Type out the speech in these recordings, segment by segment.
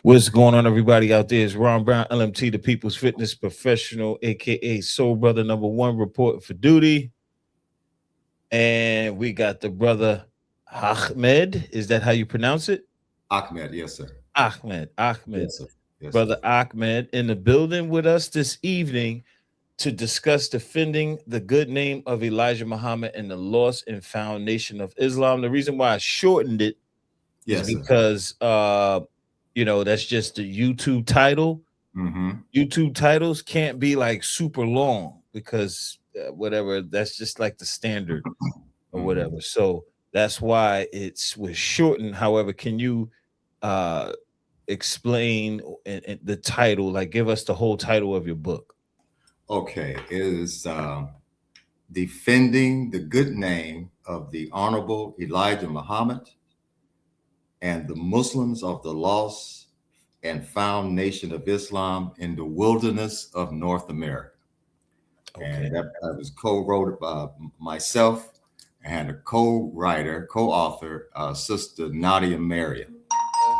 What's going on, everybody out there? It's Ron Brown, LMT, the People's Fitness Professional, aka Soul Brother number one, reporting for duty. And we got the brother Ahmed. Is that how you pronounce it? Ahmed, yes, sir. Ahmed, Yes, sir. Yes, sir. brother Ahmed, in the building with us this evening to discuss defending the good name of Elijah Muhammad and the lost and found nation of Islam. The reason why I shortened it is Yes, sir. because that's just the YouTube title. Mm-hmm. YouTube titles can't be like super long because whatever, that's just like the standard or Mm-hmm. whatever. So that's why it's was shortened. However, can you uh explain and the title, like give us the whole title of your book? Okay, it is defending the good name of the Honorable Elijah Muhammad and the Muslims of the lost and found nation of Islam in the wilderness of North America. Okay. And that was co-wrote by myself and a co-writer, co-author, Sister Nadia Mariam.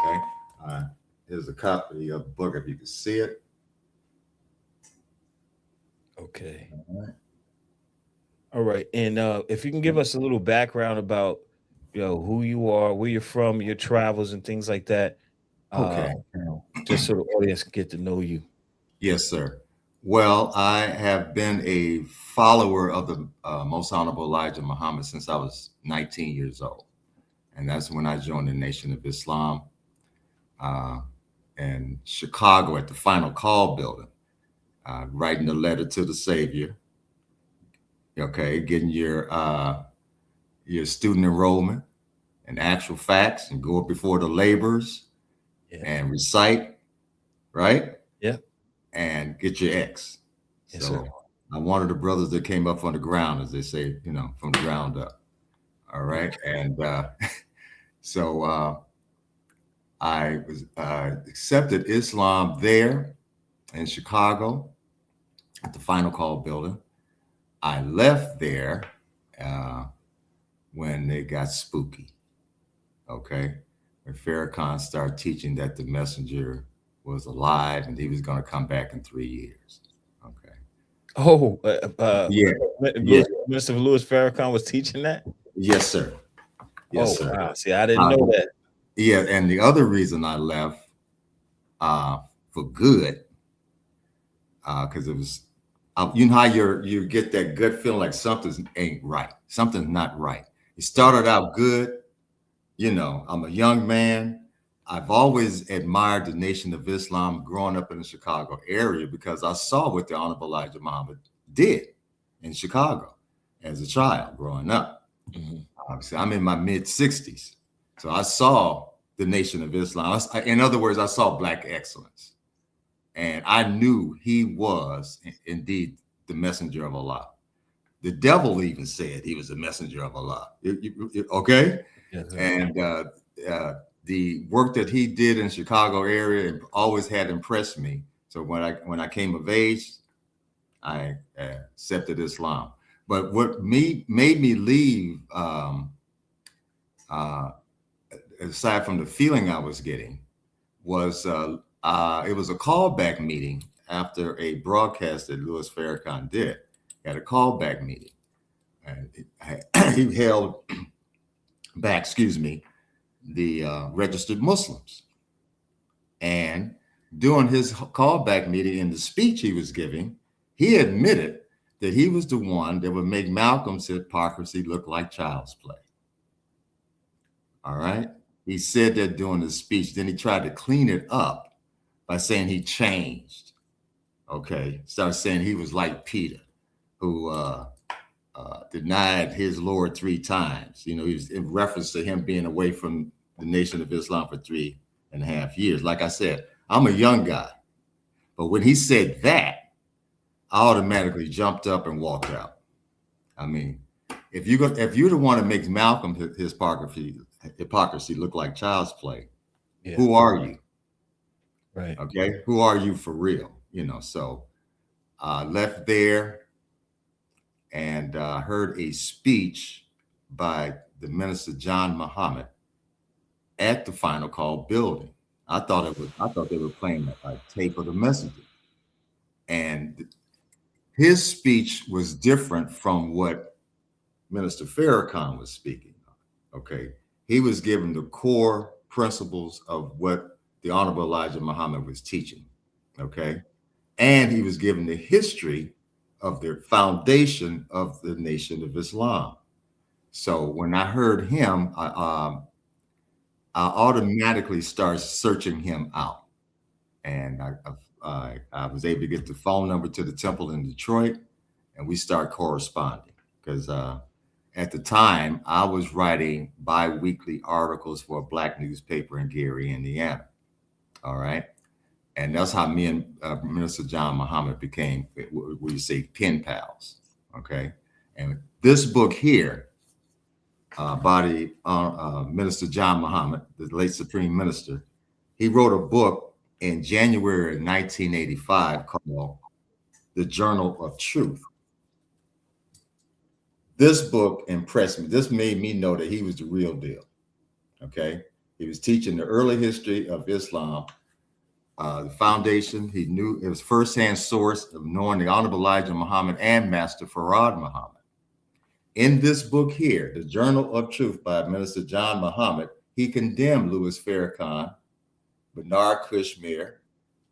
Okay, uh, here's a copy of the book if you can see it. Okay. All right. All right. And if you can give us a little background about who you are, where you're from, your travels and things like that. Okay. Just so the audience can get to know you. Yes, sir. Well, I have been a follower of the Most Honorable Elijah Muhammad since I was 19 years old. And that's when I joined the Nation of Islam uh, in Chicago at the Final Call building, writing a letter to the Savior, okay, getting your student enrollment and actual facts and go before the laborers Yeah. and recite, right? Yeah. And get your X. Yes, sir. So I'm one of the brothers that came up from the ground, as they say, from the ground up. All right. And so I was accepted Islam there in Chicago at the Final Call building. I left there uh, when they got spooky. Okay. When Farrakhan started teaching that the messenger was alive and he was going to come back in 3 years. Okay. Oh, Yeah. Yeah. Minister Louis Farrakhan was teaching that. Yes, sir. Oh, Yes, sir. wow. See, I didn't Uh, know that. yeah, and the other reason I left for good, because it was, you know how you get that gut feeling like something ain't right, something's not right. It started out good, I'm a young man. I've always admired the Nation of Islam growing up in the Chicago area because I saw what the Honorable Elijah Muhammad did in Chicago as a child growing up. Mhm. Obviously, I'm in my mid 60s. So I saw the Nation of Islam. In other words, I saw Black excellence. And I knew he was indeed the messenger of Allah. The devil even said he was the messenger of Allah. Okay? Yes, sir. And the work that he did in Chicago area always had impressed me. So when I came of age, I accepted Islam. But what made me leave, uh, aside from the feeling I was getting, was it was a callback meeting after a broadcast that Louis Farrakhan did. At a callback meeting, and he held back, the registered Muslims. And during his callback meeting, in the speech he was giving, he admitted that he was the one that would make Malcolm's hypocrisy look like child's play. All right. He said that during the speech. Then he tried to clean it up by saying he changed. Okay. Started saying he was like Peter, who denied his Lord 3 times. He was in reference to him being away from the Nation of Islam for 3.5 years. Like I said, I'm a young guy. But when he said that, I automatically jumped up and walked out. I mean, if you're the one that makes Malcolm his hypocrisy look like child's play, Yeah. who are you? Right. Okay, who are you for real? So I left there and heard a speech by the minister John Muhammad at the Final Call building. I thought they were playing a tape of the messenger. And his speech was different from what Minister Farrakhan was speaking. Okay. He was given the core principles of what the Honorable Elijah Muhammad was teaching. Okay. And he was given the history of the foundation of the Nation of Islam. So when I heard him, I automatically started searching him out. And I was able to get the phone number to the temple in Detroit, and we start corresponding because at the time I was writing bi-weekly articles for a black newspaper in Gary, Indiana. All right. And that's how me and Minister John Muhammad became, we say, pen pals. Okay. And this book here, by the Minister John Muhammad, the late Supreme Minister, he wrote a book in January of 1985 called The Journal of Truth. This book impressed me. This made me know that he was the real deal. Okay. He was teaching the early history of Islam, the foundation. He knew it was firsthand source of knowing the Honorable Elijah Muhammad and Master Farad Muhammad. In this book here, The Journal of Truth by Minister John Muhammad, he condemned Louis Farrakhan, Bernard Kushmir,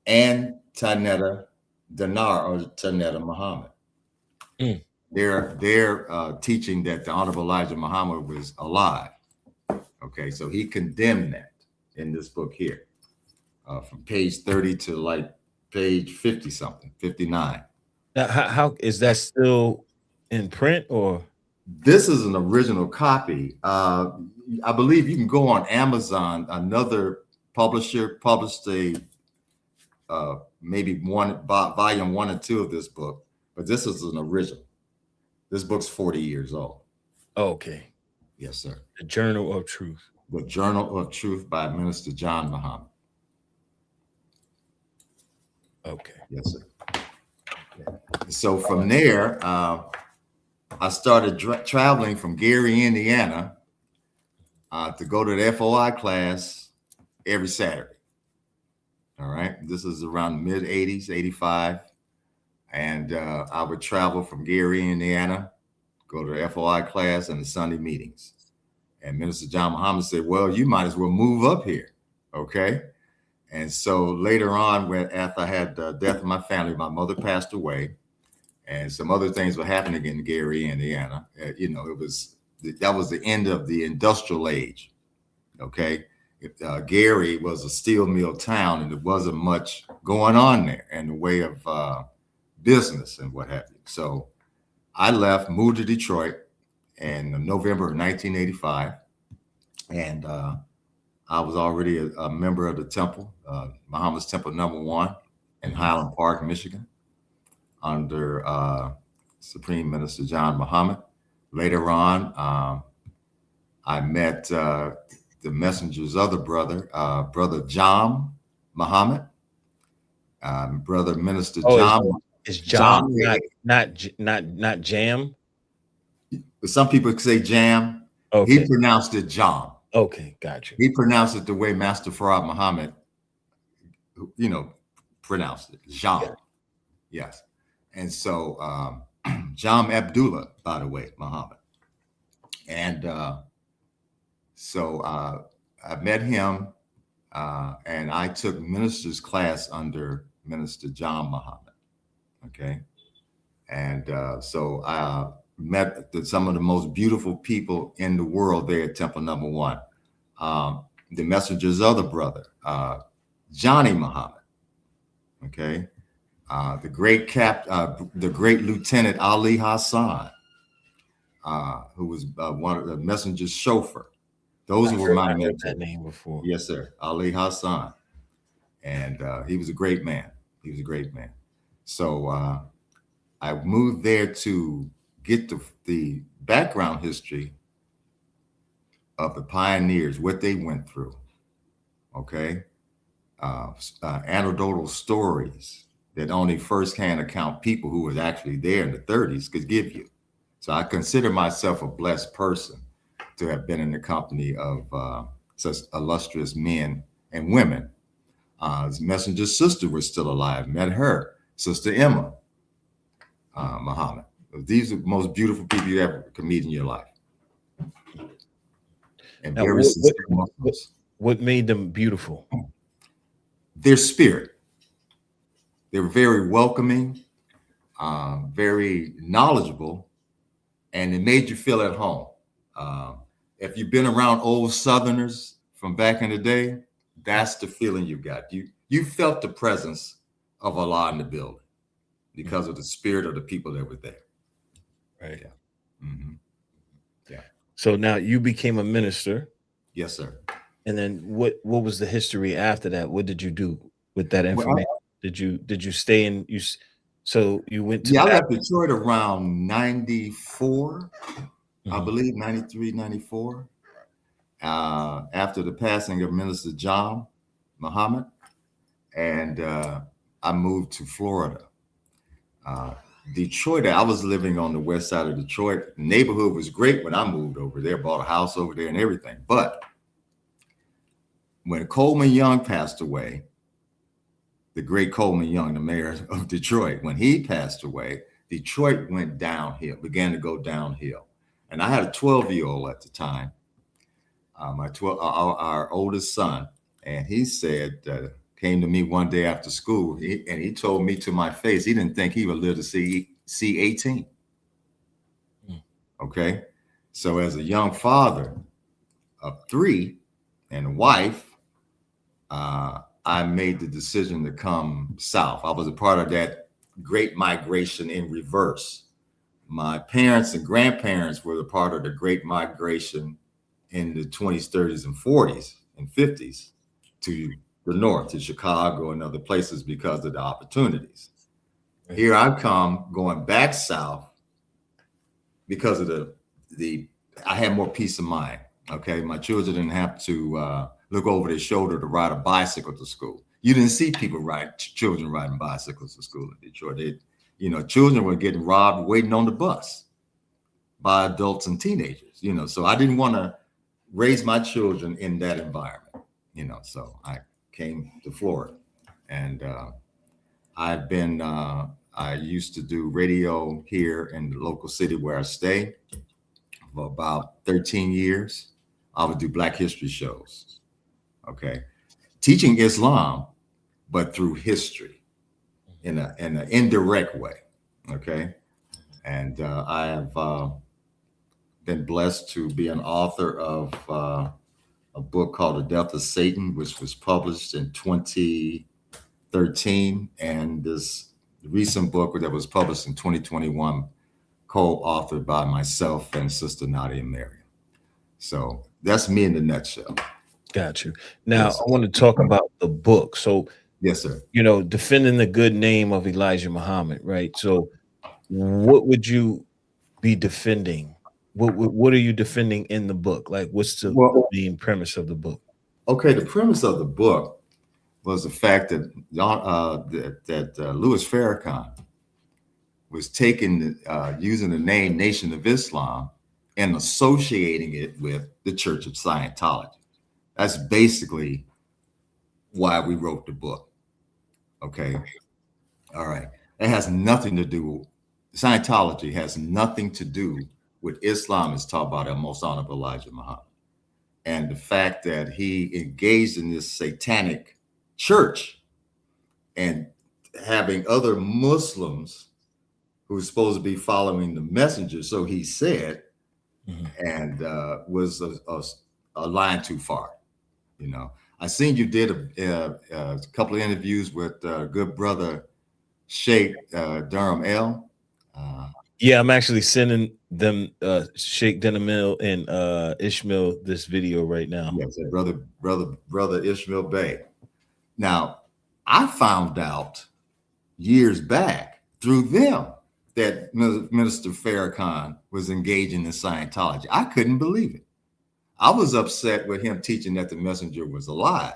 and Tanetta Dinar or Tanetta Muhammad. Mm. They're teaching that the Honorable Elijah Muhammad was alive. Okay, so he condemned that in this book here, from page 30 to like page 50 something, 59. Now, how is that still in print or? This is an original copy. I believe you can go on Amazon. Another publisher published a maybe volume 1 and 2 of this book, but this is an original. This book's 40 years old. Okay. Yes, sir. The Journal of Truth. The Journal of Truth by Minister John Muhammad. Okay. Yes, sir. So from there, I started traveling from Gary, Indiana, to go to the FOI class every Saturday. All right. This is around the mid 80s, 85. And I would travel from Gary, Indiana, go to the FOI class and the Sunday meetings. And Minister John Muhammad said, well, you might as well move up here. Okay. And so later on, after I had the death of my family, my mother passed away, and some other things were happening in Gary, Indiana. That was the end of the industrial age. Okay. Gary was a steel mill town, and there wasn't much going on there in the way of business and what have you. So I left, moved to Detroit in November of 1985, and I was already a member of the temple, Muhammad's Temple number 1 in Highland Park, Michigan, under Supreme Minister John Muhammad. Later on, I met the messenger's other brother, Brother John Muhammad, Brother Minister John. It's John, not Jam. Some people say Jam. Okay. He pronounced it John. Okay, gotcha. He pronounced it the way Master Farad Muhammad, pronounced it, Jean. Yeah. Yes. And so John Abdullah, by the way, Muhammad. And so I met him, and I took minister's class under Minister John Muhammad. Okay. And so I met some of the most beautiful people in the world there at Temple number 1. The messenger's other brother, Johnny Muhammad. Okay. The great Lieutenant Ali Hassan, who was one of the messenger's chauffeur. Those were my mentors. That name before. Yes, sir. Ali Hassan. And he was a great man. He was a great man. So I moved there to get the background history of the pioneers, what they went through. Okay. Anecdotal stories that only firsthand account people who were actually there in the 30s could give you. So I consider myself a blessed person to have been in the company of such illustrious men and women His messenger's sister was still alive. Met her, Sister Emma Muhammad. These are the most beautiful people you ever could meet in your life, and Now, very sincere Muslims. what made them beautiful? Their spirit. They were very welcoming, very knowledgeable, and it made you feel at home. Um, if you've been around old Southerners from back in the day, that's the feeling you got. You felt the presence of Allah in the building because of the spirit of the people that were there. Right. Yeah. Mm-hmm. Yeah. So now you became a minister, Yes, sir. and then what was the history after that? What did you do with that Well, information? Did you stay in you? So you went to yeah, I back. left Detroit around 94, I Mhm. believe, 93, 94, after the passing of Minister John Muhammad. And I moved to Florida. Uh, Detroit, I was living on the west side of Detroit. The neighborhood was great when I moved over there, bought a house over there and everything. But when Coleman Young passed away, the great Coleman Young, the mayor of Detroit, when he passed away, Detroit went downhill, began to go downhill. And I had a 12-year-old at the time, our oldest son, and he said, came to me one day after school, and he told me to my face, he didn't think he would live to see 18. Mm. Okay. So as a young father of 3 and a wife, I made the decision to come south. I was a part of that great migration in reverse. My parents and grandparents were a part of the great migration in the 20s, 30s, and 40s and 50s to the north, to Chicago and other places because of the opportunities. Right. Here I come going back south because of the I had more peace of mind. Okay, my children didn't have to look over their shoulder to ride a bicycle to school. You didn't see children riding bicycles to school in Detroit. Children were getting robbed waiting on the bus by adults and teenagers. So I didn't want to raise my children in that environment. So I came to Florida, and I used to do radio here in the local city where I stay for about 13 years. I would do Black history shows. Okay. Teaching Islam, but through history in an indirect way. Okay. And I have been blessed to be an author of a book called The Death of Satan, which was published in 2013. And this recent book that was published in 2021, co-authored by myself and Sister Nadia Miriam. So that's me in a nutshell. Got you. Now Yes. I want to talk about the book. So, Yes, sir. defending the good name of Elijah Muhammad, right? So, what would you be defending? What are you defending in the book? Like, what's the Well, main premise of the book? okay. The premise of the book was the fact that Louis Farrakhan was using the name Nation of Islam and associating it with the Church of Scientology. That's basically why we wrote the book. Okay. All right. It has nothing to do. Scientology has nothing to do with Islam as taught by the Most Honorable Elijah Muhammad. And the fact that he engaged in this satanic church and having other Muslims who are supposed to be following the messenger, so he said, and was a line too far. I seen you did a couple of interviews with good brother Sheikh Durham L. Yeah, I'm actually sending them Sheikh Denamil and Ishmael this video right now. Yes, brother Ishmael Bey. Now, I found out years back through them that Minister Farrakhan was engaging in Scientology. I couldn't believe it. I was upset with him teaching that the messenger was alive.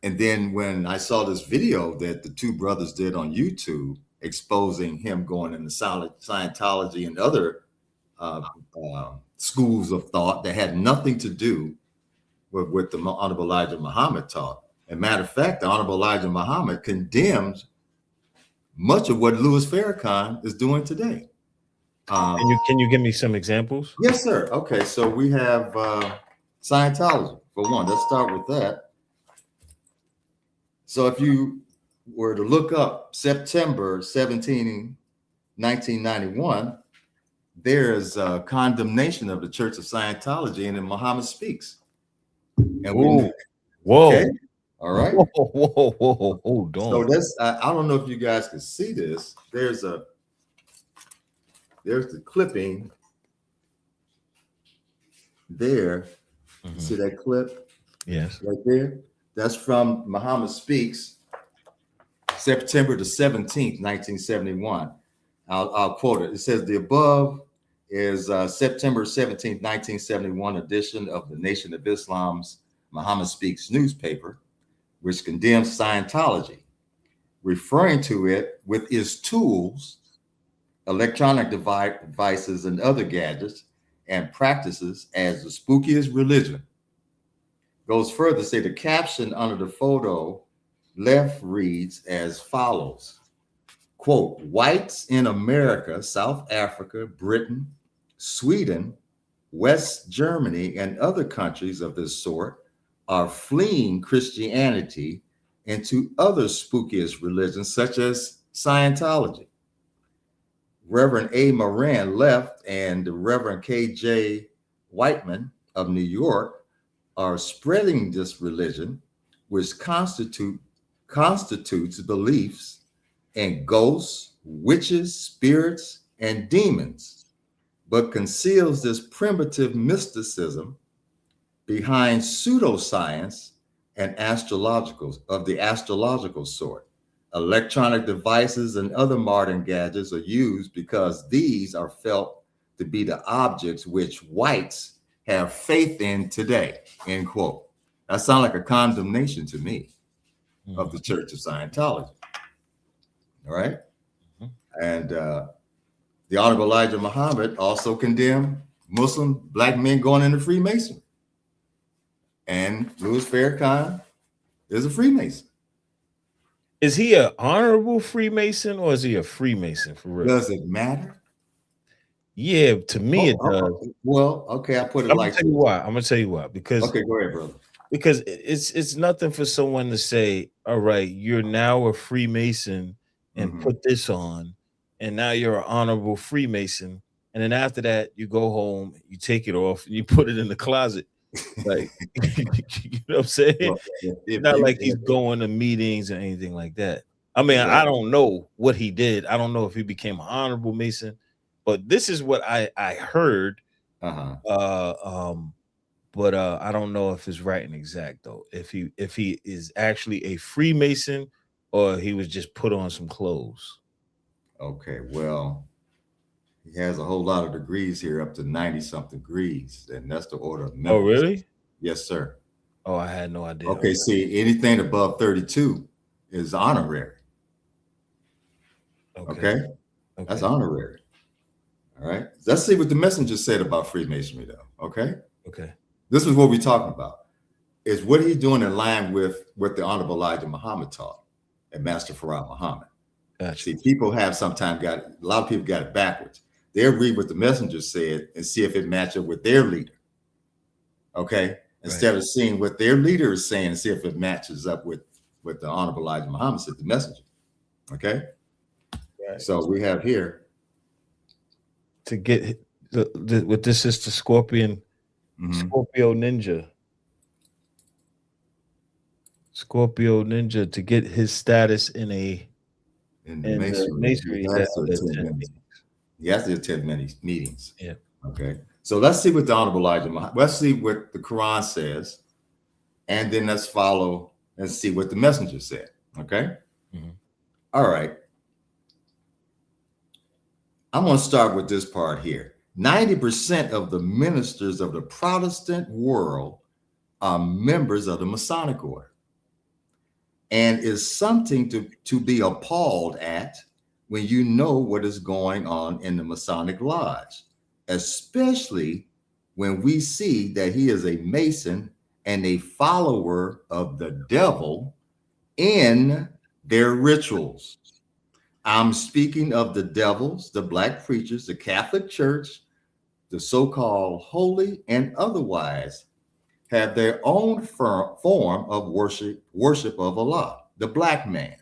And then when I saw this video that the two brothers did on YouTube exposing him going into Scientology and other schools of thought that had nothing to do with what the Honorable Elijah Muhammad taught, As a matter of fact, the Honorable Elijah Muhammad condemns much of what Louis Farrakhan is doing today. Can you give me some examples? Yes, sir. Okay, so we have Scientology for one. Let's start with that. So if you were to look up September 17, 1991, there is a condemnation of the Church of Scientology, and then Muhammad speaks. And we, whoa, okay, all right. whoa, hold on. So that's I don't know if you guys can see this. There's the clipping there. Mhm. See that clip? Yes. Right there. That's from Muhammad Speaks, September the 17th, 1971. I'll quote it. It says, the above is September 17th, 1971 edition of the Nation of Islam's Muhammad Speaks newspaper, which condemns Scientology, referring to it with its tools, electronic devices, and other gadgets and practices as the spookiest religion. Goes further to say the caption under the photo left reads as follows, quote, whites in America, South Africa, Britain, Sweden, West Germany, and other countries of this sort are fleeing Christianity into other spookiest religions such as Scientology. Reverend A. Moran left, and the Reverend K.J. Whiteman of New York are spreading this religion, which constitutes beliefs in ghosts, witches, spirits, and demons, but conceals this primitive mysticism behind pseudoscience and of the astrological sort. Electronic devices and other modern gadgets are used because these are felt to be the objects which whites have faith in today, end quote. That sounds like a condemnation to me of the Church of Scientology. All right. And the Honorable Elijah Muhammad also condemned Muslim black men going into Freemasonry. And Louis Farrakhan is a Freemason. Is he an honorable Freemason or is he a Freemason for real? Does it matter? Yeah, to me it does. Well, okay, I put it I'm like gonna tell you why. I'm gonna tell you why. Because okay, go ahead, brother. Because it's nothing for someone to say, all right, you're now a Freemason and put this on, and now you're an honorable Freemason. And then after that, you go home, you take it off, and you put it in the closet. Like, you know what I'm saying? Well, Not like he's going to meetings or anything like that. I mean, I don't know what he did. I don't know if he became an honorable Mason, but this is what I heard. But I don't know if it's right and exact though. If he is actually a Freemason or he was just put on some clothes. Okay, well, he has a whole lot of degrees here, up to 90-something degrees, and that's the order of members. Oh, really? Yes, sir. Oh, I had no idea. Okay, see, anything above 32 is honorary. Okay? That's honorary. All right. Let's see what the messenger said about Freemasonry, though. Okay. Okay. This is what we're talking about. Is what he's doing in line with what the Honorable Elijah Muhammad taught and Master Farad Muhammad. Gotcha. See, people have sometimes a lot of people got it backwards. They'll read what the messenger said and see if it matches up with their leader. Okay. Instead of seeing what their leader is saying and see if it matches up with what the Honorable Elijah Muhammad said, the messenger. Okay. Right. So we have here. To get what this is the Scorpion. Scorpio Ninja. Scorpio Ninja to get his status in the masonry. He has to attend many meetings. Yeah. Okay. So let's see what the Honorable Elijah Muhammad, let's see what the Quran says, and then let's follow and see what the messenger said. Okay. All right. I'm going to start with this part here. 90% of the ministers of the Protestant world are members of the Masonic order, and is something to be appalled at when you know what is going on in the Masonic Lodge, especially when we see that he is a Mason and a follower of the devil in their rituals. I'm speaking of the devils, the black preachers, the Catholic Church, the so-called holy and otherwise have their own form of worship of Allah, the black man,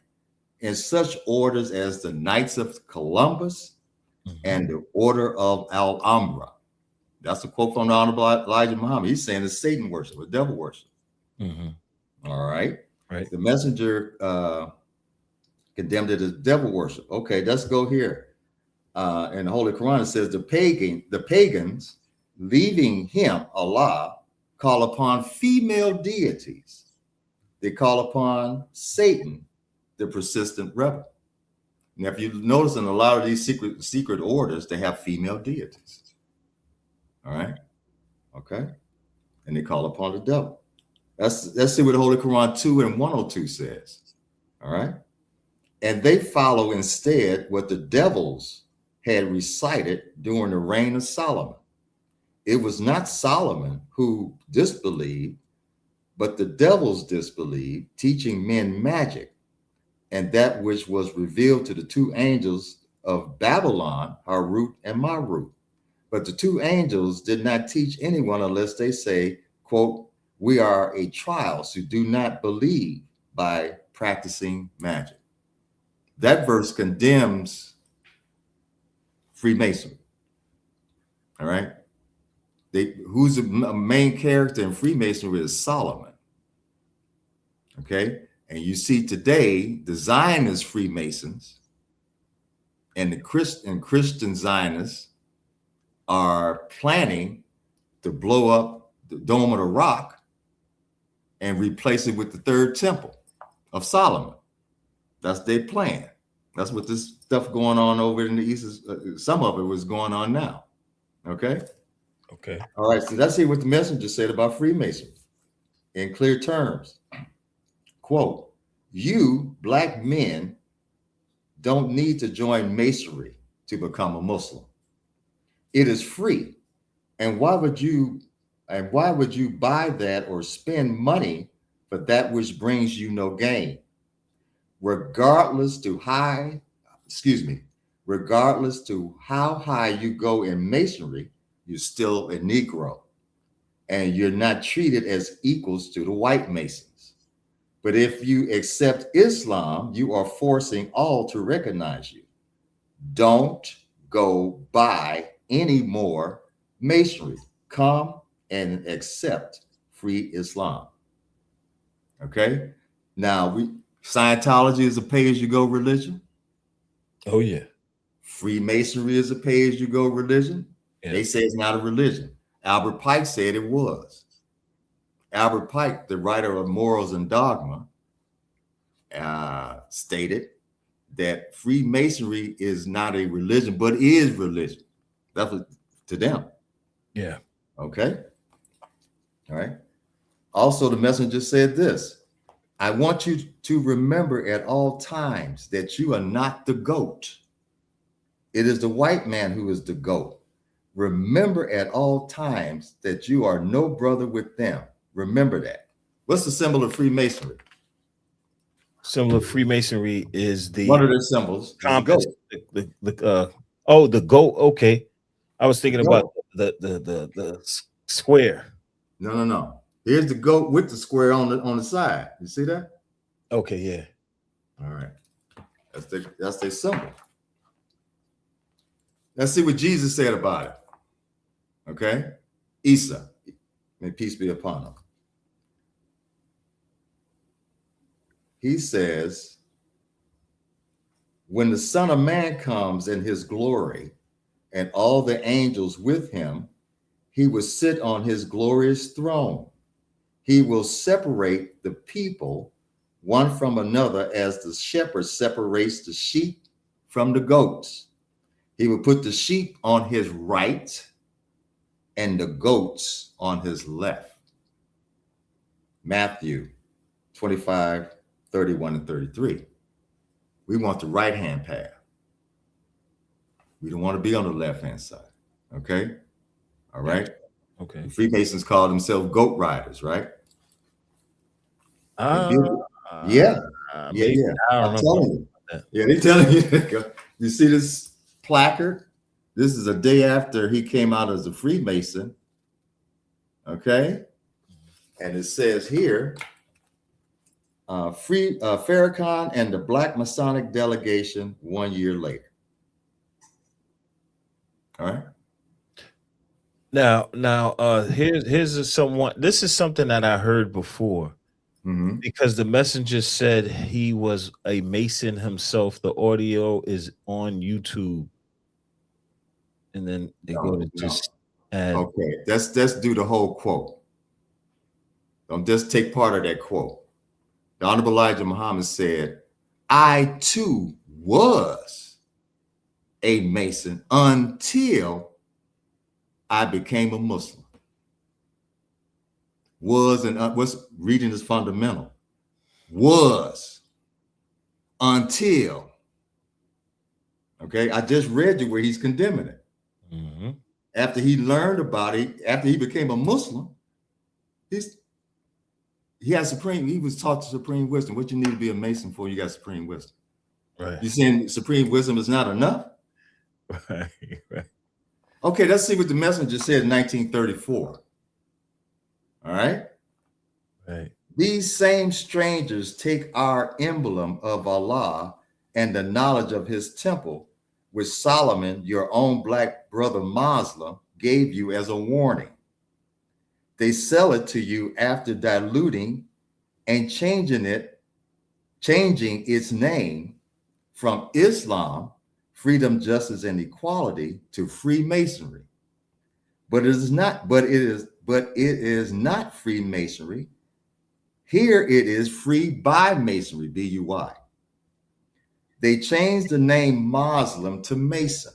in such orders as the Knights of Columbus and the Order of Alhambra. That's a quote from the Honorable Elijah Muhammad. He's saying it's Satan worship or devil worship. All right. Right. The messenger condemned it as devil worship. Okay, let's go here. In the Holy Quran, it says the pagans, leaving him, Allah, call upon female deities. They call upon Satan, the persistent rebel. Now, if you notice in a lot of these secret orders, they have female deities. All right. Okay. And they call upon the devil. Let's see what the Holy Quran 2 and 102 says. All right. And they follow instead what the devils had recited during the reign of Solomon. It was not Solomon who disbelieved, but the devils disbelieved, teaching men magic, and that which was revealed to the two angels of Babylon, Harut and Marut. But the two angels did not teach anyone unless they say, quote, we are a trial, so do not believe by practicing magic. That verse condemns Freemasonry. All right. Who's the main character in Freemasonry is Solomon. Okay. And you see today, the Zionist Freemasons and the Christian Zionists are planning to blow up the Dome of the Rock and replace it with the third temple of Solomon. That's their plan. That's what this stuff going on over in the East is. Some of it was going on now. Okay. Okay. All right. So let's see what the messenger said about Freemasonry in clear terms. Quote, you black men don't need to join Masonry to become a Muslim. It is free. And why would you buy that or spend money for that which brings you no gain? Regardless to how high you go in Masonry, you're still a Negro. And you're not treated as equals to the white Masons. But if you accept Islam, you are forcing all to recognize you. Don't go buy any more Masonry. Come and accept free Islam. Okay? Now, Scientology is a pay-as-you-go religion. Oh, yeah. Freemasonry is a pay-as-you-go religion. Yeah. They say it's not a religion. Albert Pike said it was. Albert Pike, the writer of Morals and Dogma, stated that Freemasonry is not a religion, but is religion. That was to them. Yeah. Okay. All right. Also, the messenger said this. I want you to remember at all times that you are not the goat. It is the white man who is the goat. Remember at all times that you are no brother with them. Remember that. What's the symbol of Freemasonry? Symbol of Freemasonry is the one of their symbols. Compass. The goat. Okay, I was thinking about the square. No. Here's the goat with the square on the side. You see that? Okay, yeah. All right. That's their symbol. Let's see what Jesus said about it. Okay? Isa, may peace be upon him. He says, when the Son of Man comes in his glory and all the angels with him, he will sit on his glorious throne. He will separate the people one from another as the shepherd separates the sheep from the goats. He will put the sheep on his right and the goats on his left. Matthew 25, 31 and 33. We want the right-hand path. We don't want to be on the left-hand side. Okay? All right? Okay. The Freemasons call themselves goat riders, right? They Uh, built it. Yeah, yeah, maybe yeah. I don't I'm remember telling you. that. Yeah, they telling you. You see this placard? This is a day after he came out as a Freemason. Okay, and it says here, Farrakhan and the Black Masonic delegation 1 year later. All right. Here's someone. This is something that I heard before Mm-hmm. because the messenger said he was a Mason himself. The audio is on YouTube, and then they go No, to no. just add. Okay, let's do the whole quote. Don't just take part of that quote. The Honorable Elijah Muhammad said, "I too was a Mason until I became a Muslim." Was and what's reading is fundamental. Was until. Okay, I just read you where he's condemning it. Mm-hmm. After he learned about it, after he became a Muslim, he had supreme. He was taught supreme wisdom. What you need to be a Mason for? You got supreme wisdom. Right. You saying supreme wisdom is not enough? Right. Right. Okay, let's see what the messenger said in 1934. All right. Right. These same strangers take our emblem of Allah and the knowledge of his temple, which Solomon, your own black brother Muslim, gave you as a warning. They sell it to you after diluting and changing its name from Islam, freedom, justice, and equality, to Freemasonry. But it is not Freemasonry. Here it is free by Masonry, B-U-Y. They changed the name Muslim to Mason,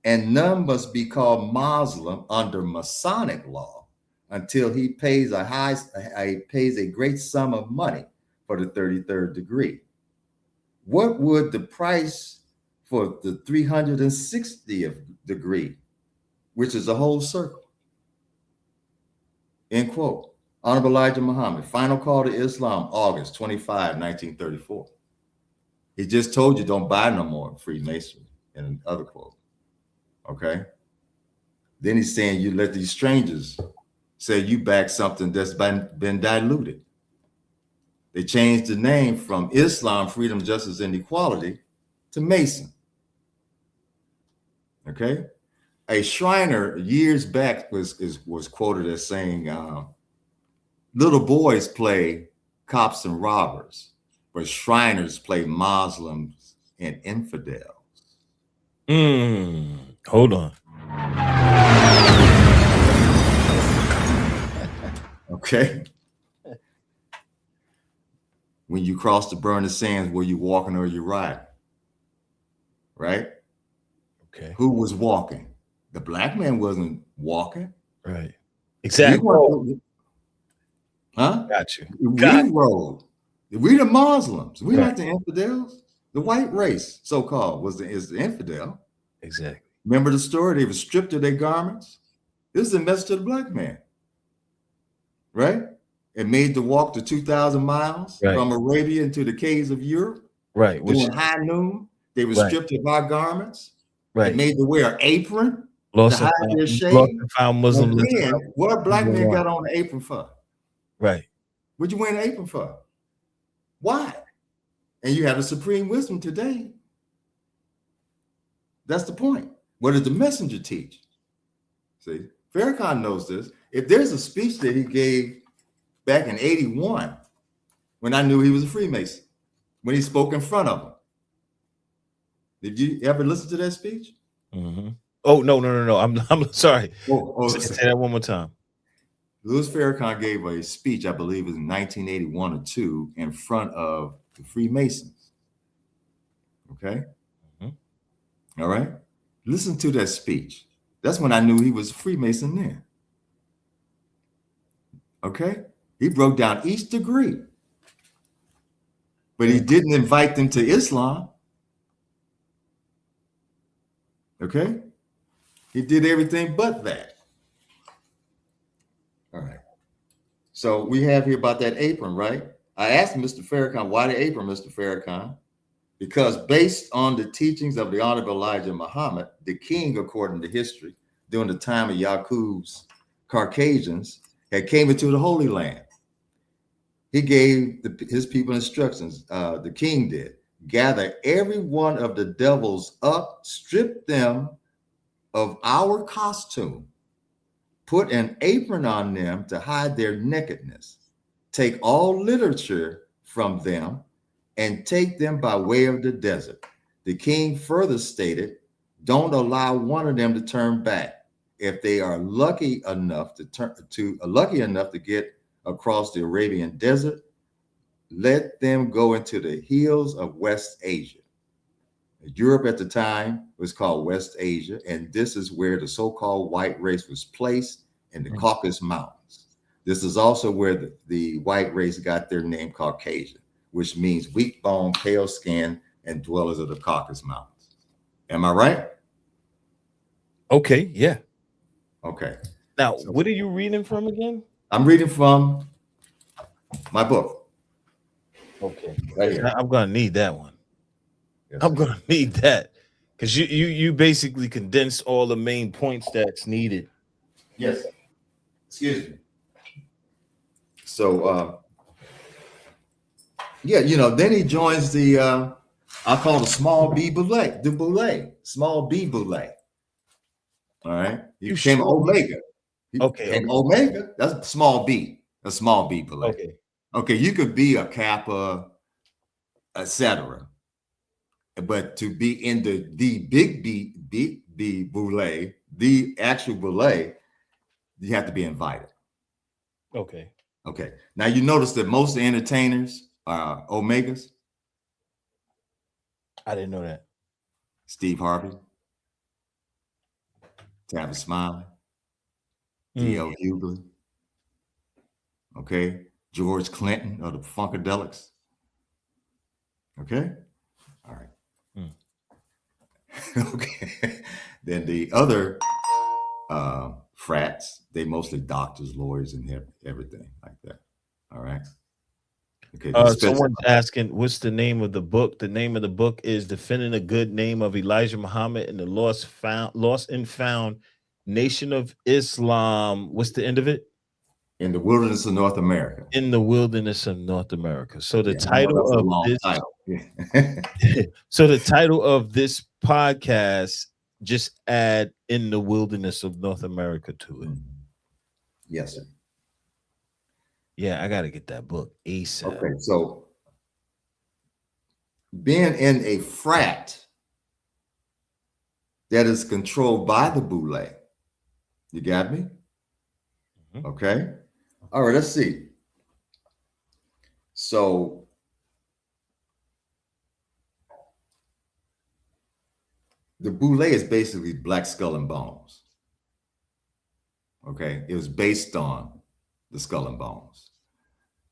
and none must be called Muslim under Masonic law until he pays a great sum of money for the 33rd degree. What would the price for the 360th degree, which is a whole circle? End quote. Honorable Elijah Muhammad, Final Call to Islam, August 25, 1934. He just told you don't buy no more Freemasonry and other quote. Okay. Then he's saying you let these strangers say you back something that's been diluted. They changed the name from Islam, freedom, justice, and equality to Mason. Okay. A Shriner years back was quoted as saying, little boys play cops and robbers, but Shriners play Muslims and infidels. Hold on. Okay. When you cross the burning sands, were you walking or you riding? Right? Okay. Who was walking? The black man wasn't walking. Right. We Exactly. weren't, huh? Got you. We rode. We the Muslims. We Right. not the infidels. The white race, so-called, is the infidel. Exactly. Remember the story? They were stripped of their garments. This is a message to the black man, right? It made the walk to 2,000 miles Right. from Arabia into the caves of Europe. Right. Which During high noon, they were Right. stripped of our garments. It right. made them wear an apron Lost to and hide their found, shame. lost and found Muslims. And that's then, about what a black man 1. got on an apron for? Right. What'd you wear an apron for? Why? And you have the supreme wisdom today. That's the point. What did the messenger teach? See, Farrakhan knows this. If there's a speech that he gave back in 81, when I knew he was a Freemason, when he spoke in front of them. Did you ever listen to that speech? Mm-hmm. Oh, no. I'm sorry. Say Say that one more time. Louis Farrakhan gave a speech, I believe it was in 1981 or 2, in front of the Freemasons. Okay? Mm-hmm. All right? Listen to that speech. That's when I knew he was a Freemason then. Okay? He broke down each degree. But he didn't invite them to Islam. Okay? He did everything but that. All right. So we have here about that apron, right? I asked Mr. Farrakhan, why the apron, Mr. Farrakhan? Because based on the teachings of the Honorable Elijah Muhammad, the king, according to history, during the time of Yaqub's Caucasians, had came into the Holy Land. He gave his people instructions, the king did. Gather every one of the devils up, strip them of our costume, put an apron on them to hide their nakedness, take all literature from them, and take them by way of the desert. The king further stated, don't allow one of them to turn back. If they are lucky enough to get across the Arabian desert, let them go into the hills of West Asia. Europe at the time was called West Asia, and this is where the so-called white race was placed in the Caucasus Mountains. This is also where the white race got their name Caucasian, which means weak bone, pale skin, and dwellers of the Caucasus Mountains. Am I right? Okay, yeah. Okay. Now, what are you reading from again? I'm reading from my book. Okay. Right here. I'm gonna need that one. Yes, I'm sir. gonna need that. Because you basically condensed all the main points that's needed. Yes. Excuse me. So yeah, then he joins the I call it a small B Boule, the Boule, small B Boule. All right. He You became sure? Omega. He Okay, became okay. Omega. That's small B, a small B Boule. Okay. Okay, you could be a Kappa, etc. But to be in the big B Boule, the actual Boule, you have to be invited. Okay. Okay. Now you notice that most entertainers are Omegas. I didn't know that. Steve Harvey, Tavis Smiley, D.L. Hughley, okay, George Clinton of the Funkadelics. Okay. All right. Okay. Then the other frats, they mostly doctors, lawyers, and everything like that. All right. Okay. Someone's asking, what's the name of the book? The name of the book is Defending the Good Name of Elijah Muhammad and the Lost and Found Nation of Islam. What's the end of it? In the Wilderness of North America. In the Wilderness of North America. So the Yeah, title of this so the title of this podcast, just add In the Wilderness of North America to it. Yes, sir. Yeah, I gotta get that book ASAP. Okay, so being in a frat that is controlled by the Boule, you got me? Okay. All right, let's see. So the Boule is basically Black Skull and Bones. Okay, it was based on the Skull and Bones.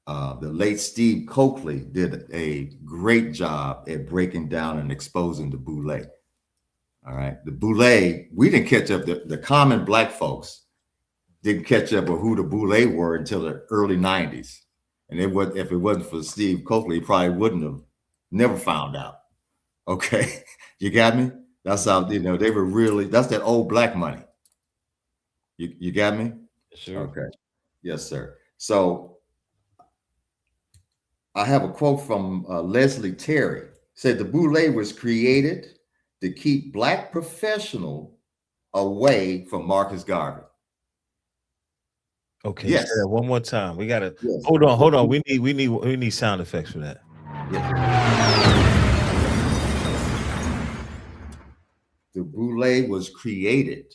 The late Steve Coakley did a great job at breaking down and exposing the Boule. All right, the Boule, we didn't catch up. The common Black folks didn't catch up with who the Boule were until the early 90s. And if it wasn't for Steve Coakley, he probably wouldn't have never found out. Okay, you got me? That's how, they were really, that's that old Black money. You got me? Sure. Okay. Yes, sir. So I have a quote from Leslie Terry. Said the Boule was created to keep Black professionals away from Marcus Garvey. Okay, yes. Say that one more time. We gotta hold on. We need sound effects for that. Yes. The Boule was created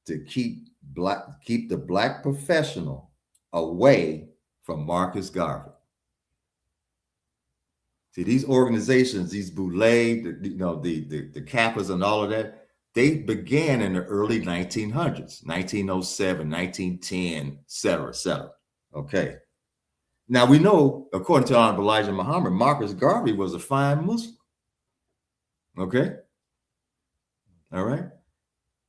to keep the Black professional away from Marcus Garvey. See, these organizations, these Boule, the Kappas and all of that, they began in the early 1900s, 1907, 1910, et cetera, et cetera. Okay. Now we know, according to Honorable Elijah Muhammad, Marcus Garvey was a fine Muslim. Okay. All right.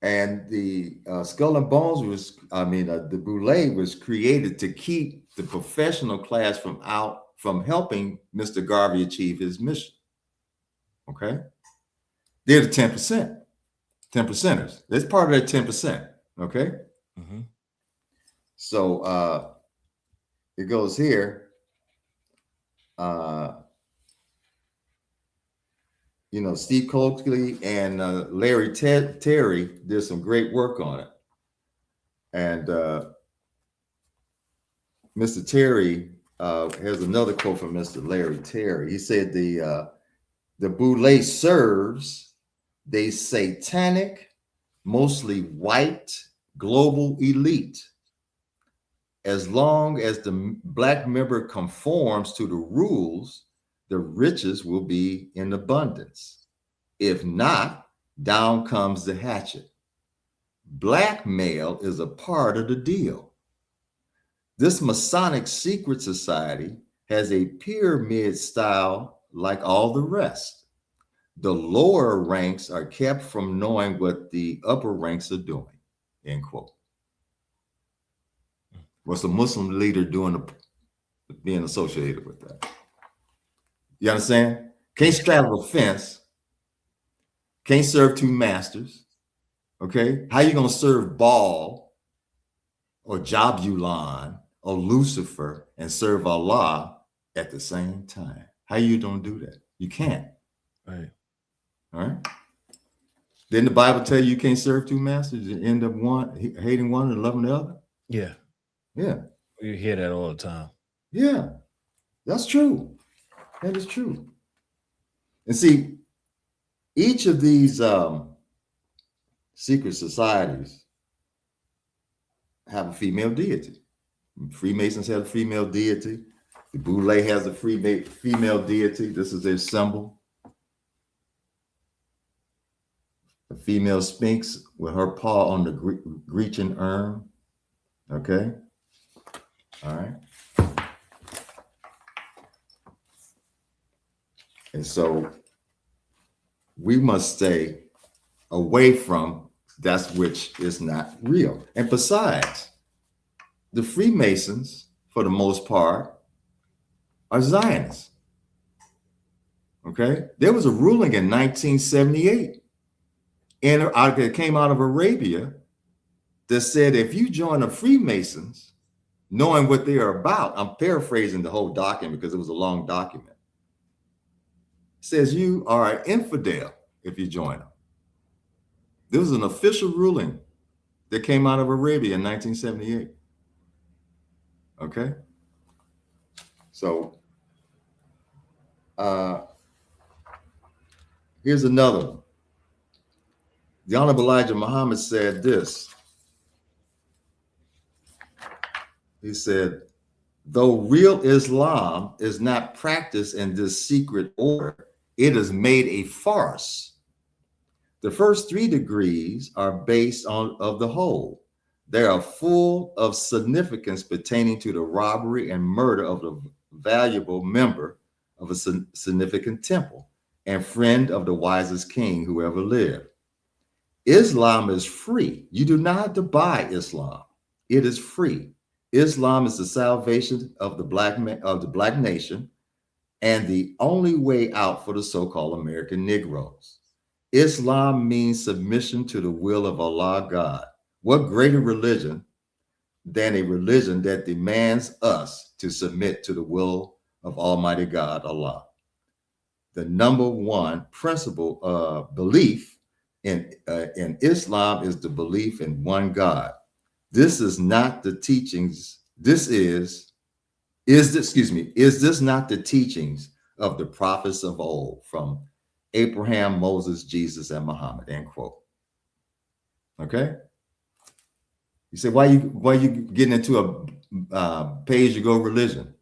And the Skull and Bones the Boule was created to keep the professional class from out from helping Mr. Garvey achieve his mission. Okay? They're the 10%, 10 percenters. That's part of that 10%. Okay? Mm-hmm. So it goes here. Steve Coakley and Larry Terry did some great work on it. And Mr. Terry has another quote from Mr. Larry Terry. He said the Boule serves the satanic, mostly white global elite. As long as the black member conforms to the rules, the riches will be in abundance. If not, down comes the hatchet. Blackmail is a part of the deal. This Masonic secret society has a pyramid style like all the rest. The lower ranks are kept from knowing what the upper ranks are doing, end quote. What's a Muslim leader doing being associated with that? You understand? Can't straddle a fence. Can't serve two masters. Okay? How you going to serve Baal or Jabulon or Lucifer and serve Allah at the same time? How you don't do that? You can't. Right. All right? Didn't the Bible tell you can't serve two masters and end up hating one and loving the other? Yeah. Yeah. You hear that all the time. Yeah. That's true. That is true. And see, each of these secret societies have a female deity. Freemasons have a female deity. The Boule has a female deity. This is their symbol. A female sphinx with her paw on the Grecian urn. Okay? All right? And so we must stay away from that which is not real. And besides, the Freemasons, for the most part, are Zionists. Okay? There was a ruling in 1978 that came out of Arabia that said if you join the Freemasons, knowing what they are about, I'm paraphrasing the whole document because it was a long document, says you are an infidel if you join them. There was an official ruling that came out of Arabia in 1978. Okay? So here's another one. The Honorable Elijah Muhammad said this. He said, though real Islam is not practiced in this secret order, it is made a farce. The first 3 degrees are based on of the whole. They are full of significance pertaining to the robbery and murder of the valuable member of a significant temple and friend of the wisest king who ever lived. Islam is free. You do not have to buy Islam. It is free. Islam is the salvation of the black nation and the only way out for the so-called American Negroes. Islam means submission to the will of Allah God. What greater religion than a religion that demands us to submit to the will of Almighty God, Allah? The number one principle belief in Islam is the belief in one God. This is not the teachings. Is this not the teachings of the prophets of old, from Abraham, Moses, Jesus, and Muhammad, end quote. Okay? You say, why you getting into a pay-as-you-go religion?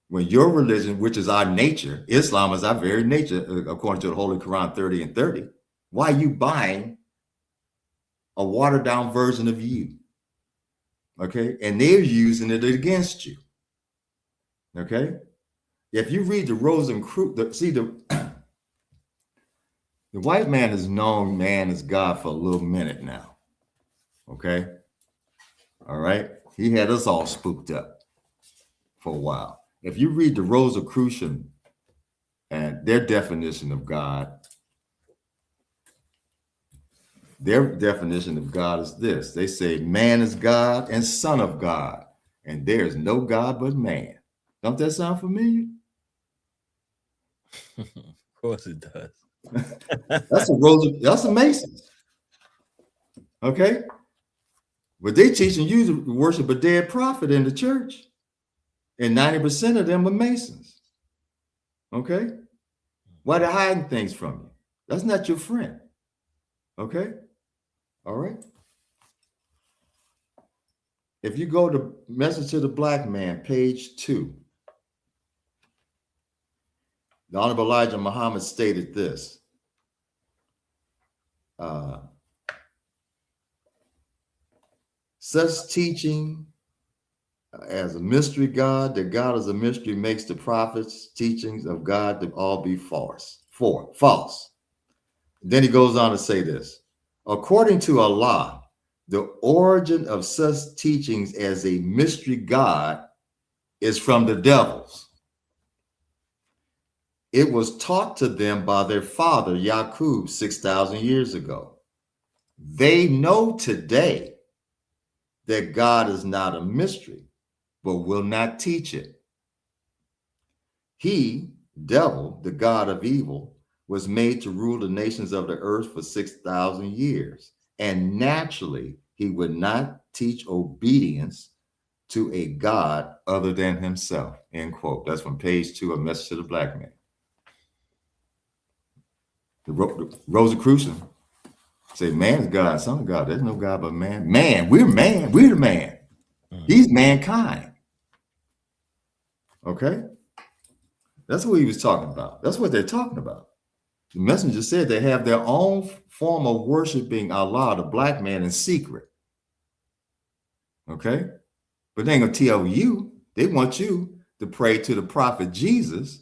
When your religion, which is our nature, Islam is our very nature, according to the Holy Quran 30 and 30, why are you buying a watered-down version of you? Okay? And they're using it against you. Okay? If you read the Rosencrantz, the white man has known man as God for a little minute now. Okay? All right? He had us all spooked up for a while. If you read the Rosicrucian and their definition of God, is this. They say man is God and son of God, and there is no God but man. Don't that sound familiar? Of course it does. That's the Masons. Okay? But they teaching you to worship a dead prophet in the church. And 90% of them are Masons. Okay? Why they hiding things from you? That's not your friend. Okay? All right? If you go to Message to the Black Man, page 2, the Honorable Elijah Muhammad stated this. Such teaching as a mystery God, that God is a mystery, makes the prophets' teachings of God to all be false. Then he goes on to say this. According to Allah, the origin of such teachings as a mystery God is from the devils. It was taught to them by their father, Yaqub, 6,000 years ago. They know today that God is not a mystery, but will not teach it. He, devil, the god of evil, was made to rule the nations of the earth for 6,000 years. And naturally, he would not teach obedience to a God other than himself. End quote. That's from page 2 of Message to the Black Man. The Rosicrucian say, man is God, son of God. There's no God but man. Man, we're the man. He's mankind. Okay? That's what he was talking about. That's what they're talking about. The messenger said they have their own form of worshiping Allah, the black man, in secret. Okay? But they ain't going to tell you. They want you to pray to the prophet Jesus,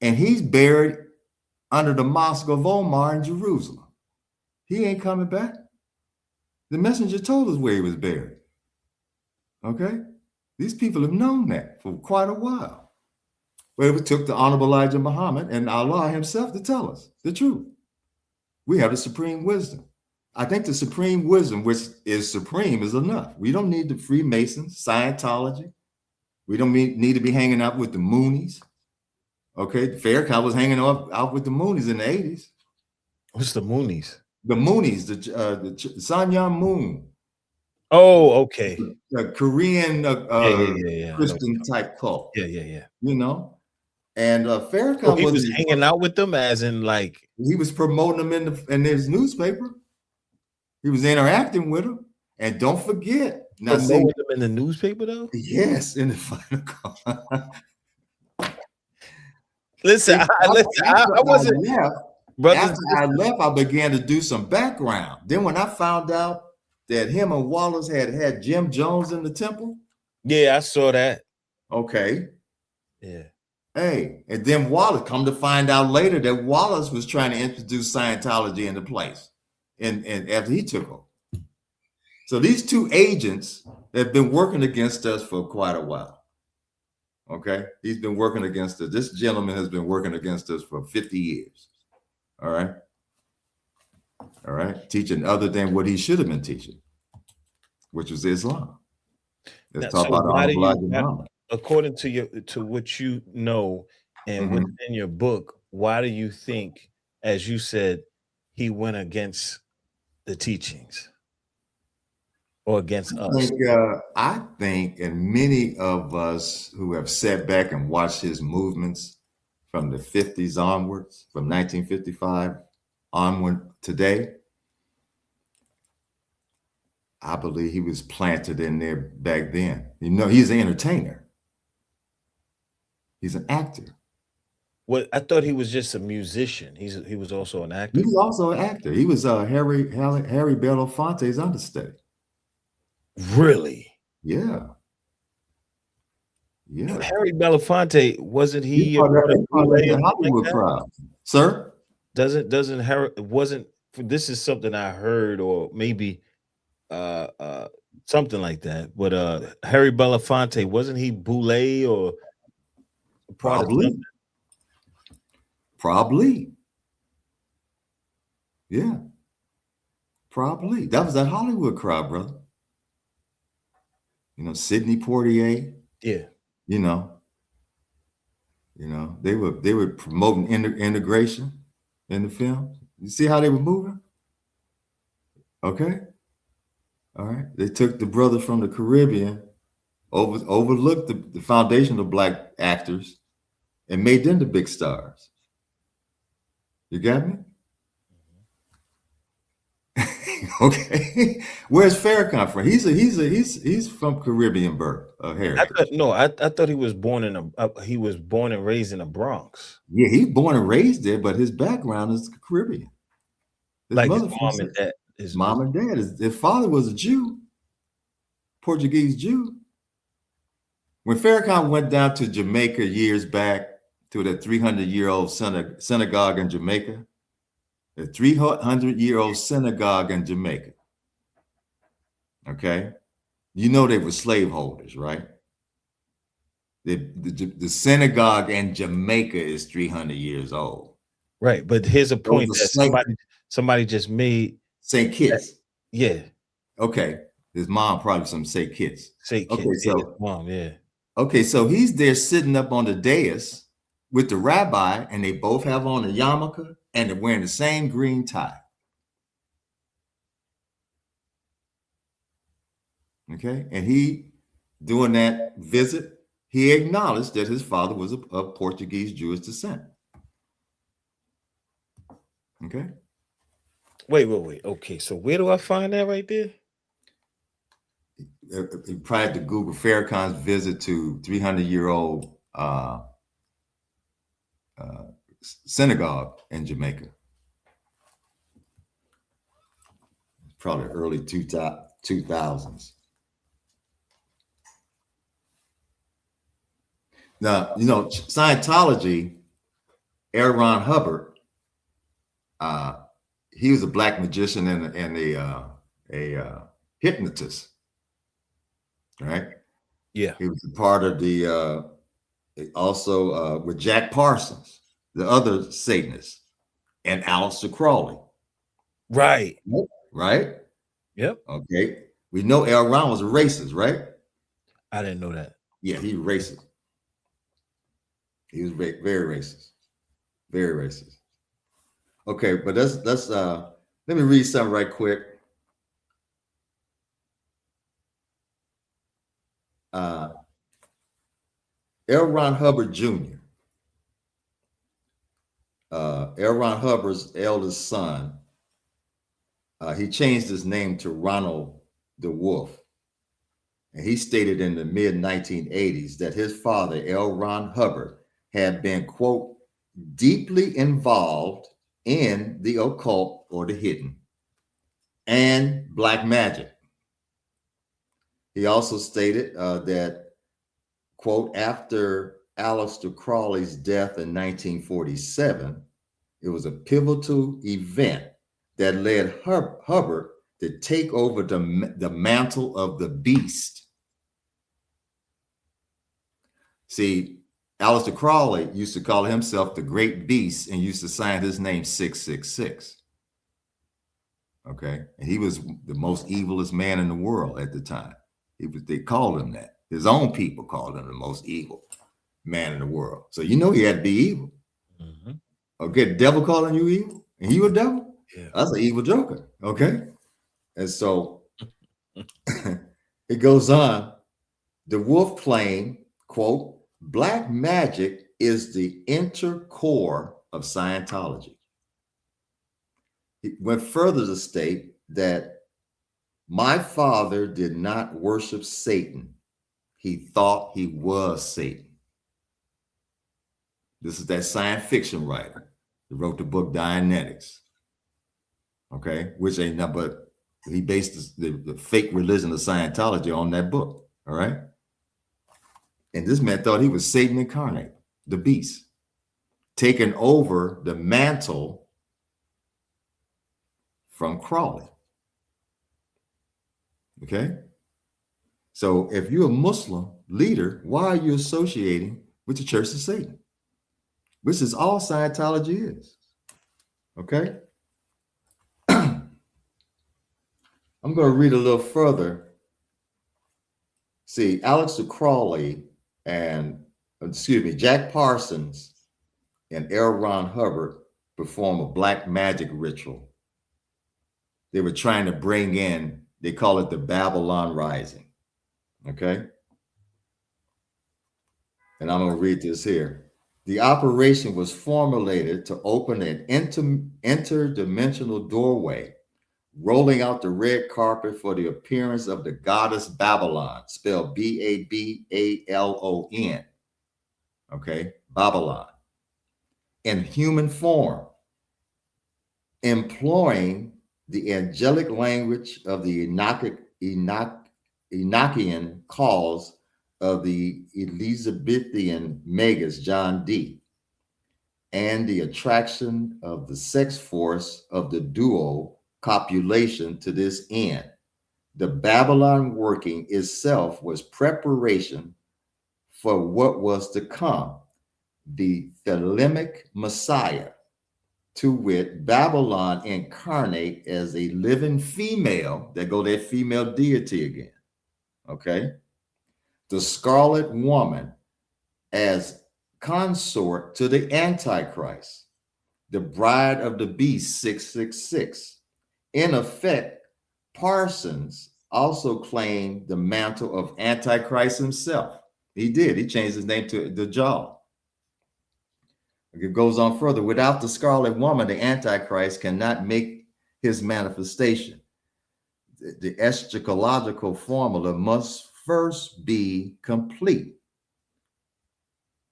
and he's buried under the Mosque of Omar in Jerusalem. He ain't coming back. The messenger told us where he was buried. Okay? These people have known that for quite a while. But it took the Honorable Elijah Muhammad and Allah himself to tell us the truth. We have the supreme wisdom. I think the supreme wisdom, which is supreme, is enough. We don't need the Freemasons, Scientology. We don't need to be hanging out with the Moonies. Okay, Farrakhan was hanging out with the Moonies in the 80s. What's the Moonies? The Moonies, the Sun Yat Moon. Oh, okay. The Korean yeah. Christian type cult. Yeah. You know? And Farrakhan he was hanging out with them, as in like he was promoting them in his newspaper. He was interacting with them. And don't forget, promoting them in the newspaper though? Yes, in the final call. Listen, I wasn't. After I left, I began to do some background. Then when I found out that him and Wallace had Jim Jones in the temple. Yeah, I saw that. Okay. Yeah. Hey, and then Wallace, come to find out later that Wallace was trying to introduce Scientology into place, and after he took over. So these two agents have been working against us for quite a while. Okay, he's been working against us. This gentleman has been working against us for 50 years. All right, teaching other than what he should have been teaching, which was Islam. Let's talk about according to what you know and what's in your book, why do you think, as you said, he went against the teachings or against us? I think, and many of us who have sat back and watched his movements from the 50s onwards, from 1955 onward today, I believe he was planted in there back then. You know, he's an entertainer. He's an actor. Well, I thought he was just a musician. He was also an actor. He was also an actor. He was Harry Belafonte's understudy. Really? Yeah. Yeah. Harry Belafonte, wasn't he part of the Hollywood crowd? Sir? Doesn't Harry wasn't this is something I heard, or maybe something like that. But Harry Belafonte, wasn't he Boulay or part of something. Probably. Probably. Yeah. Probably. That was that Hollywood crowd, brother. Sidney Poitier, Yeah. you know, they were promoting integration in the film. You see how they were moving? Okay. All right. They took the brothers from the Caribbean, overlooked the foundation of black actors and made them the big stars. You got me? Okay. Where's Farrakhan from? He's from Caribbean birth, heritage. I thought he was born he was born and raised in the Bronx. Yeah, he's born and raised there, but his background is Caribbean. His Like his mother from mom and dad. mom and dad. His father was a Jew, Portuguese Jew. When Farrakhan went down to Jamaica years back to the 300-year-old synagogue in Jamaica, the 300-year-old synagogue in Jamaica. Okay, they were slaveholders, right? The synagogue in Jamaica is 300 years old. Right, but here's a point that somebody just made. St. Kitts. Yeah. Okay, his mom probably some St. Kitts. St. Kitts. Okay, so his mom, yeah. Okay, so he's there sitting up on the dais with the rabbi, and they both have on a yarmulke, and they're wearing the same green tie. Okay, and he, doing that visit, he acknowledged that his father was of Portuguese Jewish descent. Okay. Wait. Okay, so where do I find that right there? Prior to Google Farrakhan's visit to 300-year-old synagogue in Jamaica. Probably early 2000s. Now, Scientology, L. Ron Hubbard, he was a black magician and a hypnotist, right? Yeah. He was a part of the, also with Jack Parsons, the other Satanist, and Aleister Crowley. Right. Right? Yep. Okay. We know L. Ron was a racist, right? I didn't know that. Yeah, he was racist. He was very racist. Very racist. Okay, but let's let me read something right quick. L. Ron Hubbard Jr. L. Ron Hubbard's eldest son. He changed his name to Ronald the Wolf. And he stated in the mid-1980s that his father, L. Ron Hubbard, had been, quote, deeply involved in the occult or the hidden and black magic. He also stated that, quote, after Aleister Crowley's death in 1947, it was a pivotal event that led Hubbard to take over the mantle of the beast. See, Aleister Crowley used to call himself the Great Beast and used to sign his name 666. Okay, and he was the most evilest man in the world at the time. They called him that. His own people called him the most evil man in the world. So he had to be evil. Mm-hmm. Okay, the devil calling you evil, and you a devil? Yeah. That's an evil joker. Okay, and so it goes on. The Wolf claimed, quote, black magic is the inner core of Scientology. He went further to state that my father did not worship Satan. He thought he was Satan. This is that science fiction writer who wrote the book Dianetics. Okay, which ain't nothing but he based the fake religion of Scientology on that book. All right. And this man thought he was Satan incarnate, the beast, taking over the mantle from Crowley. Okay? So if you're a Muslim leader, why are you associating with the Church of Satan, which is all Scientology is. Okay? I'm going to read a little further. See, Aleister Crowley and, Jack Parsons and L. Ron Hubbard perform a black magic ritual. They were trying to bring in, they call it the Babylon Rising. Okay? And I'm going to read this here. The operation was formulated to open an interdimensional doorway, rolling out the red carpet for the appearance of the goddess Babylon, spelled Babylon. Okay, Babylon, in human form, employing the angelic language of the Enochian calls of the Elizabethan magus John Dee, and the attraction of the sex force of the duo copulation to this end. The Babylon working itself was preparation for what was to come, the Thelemic Messiah, to wit, Babylon incarnate as a living female, there go that female deity again, okay? The Scarlet Woman as consort to the Antichrist, the bride of the beast 666. In effect, Parsons also claimed the mantle of Antichrist himself. He did. He changed his name to the Jaw. It goes on further. Without the Scarlet Woman, the Antichrist cannot make his manifestation. The eschatological formula must first be complete.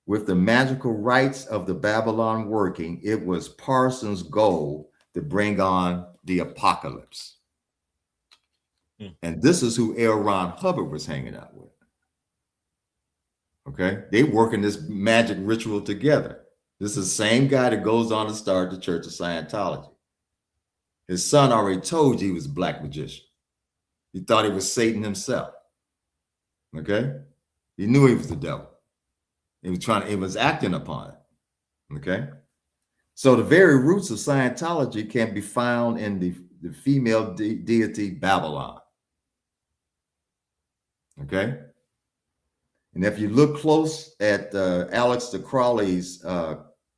With the magical rites of the Babylon working, it was Parsons' goal to bring on the apocalypse. And this is who L. Ron Hubbard was hanging out with. Okay? They working this magic ritual together. This is the same guy that goes on to start the Church of Scientology. His son already told you he was a black magician. He thought he was Satan himself. Okay? He knew he was the devil. He was acting upon it. Okay? So the very roots of Scientology can be found in the female deity Babylon. Okay? And if you look close at Aleister Crowley's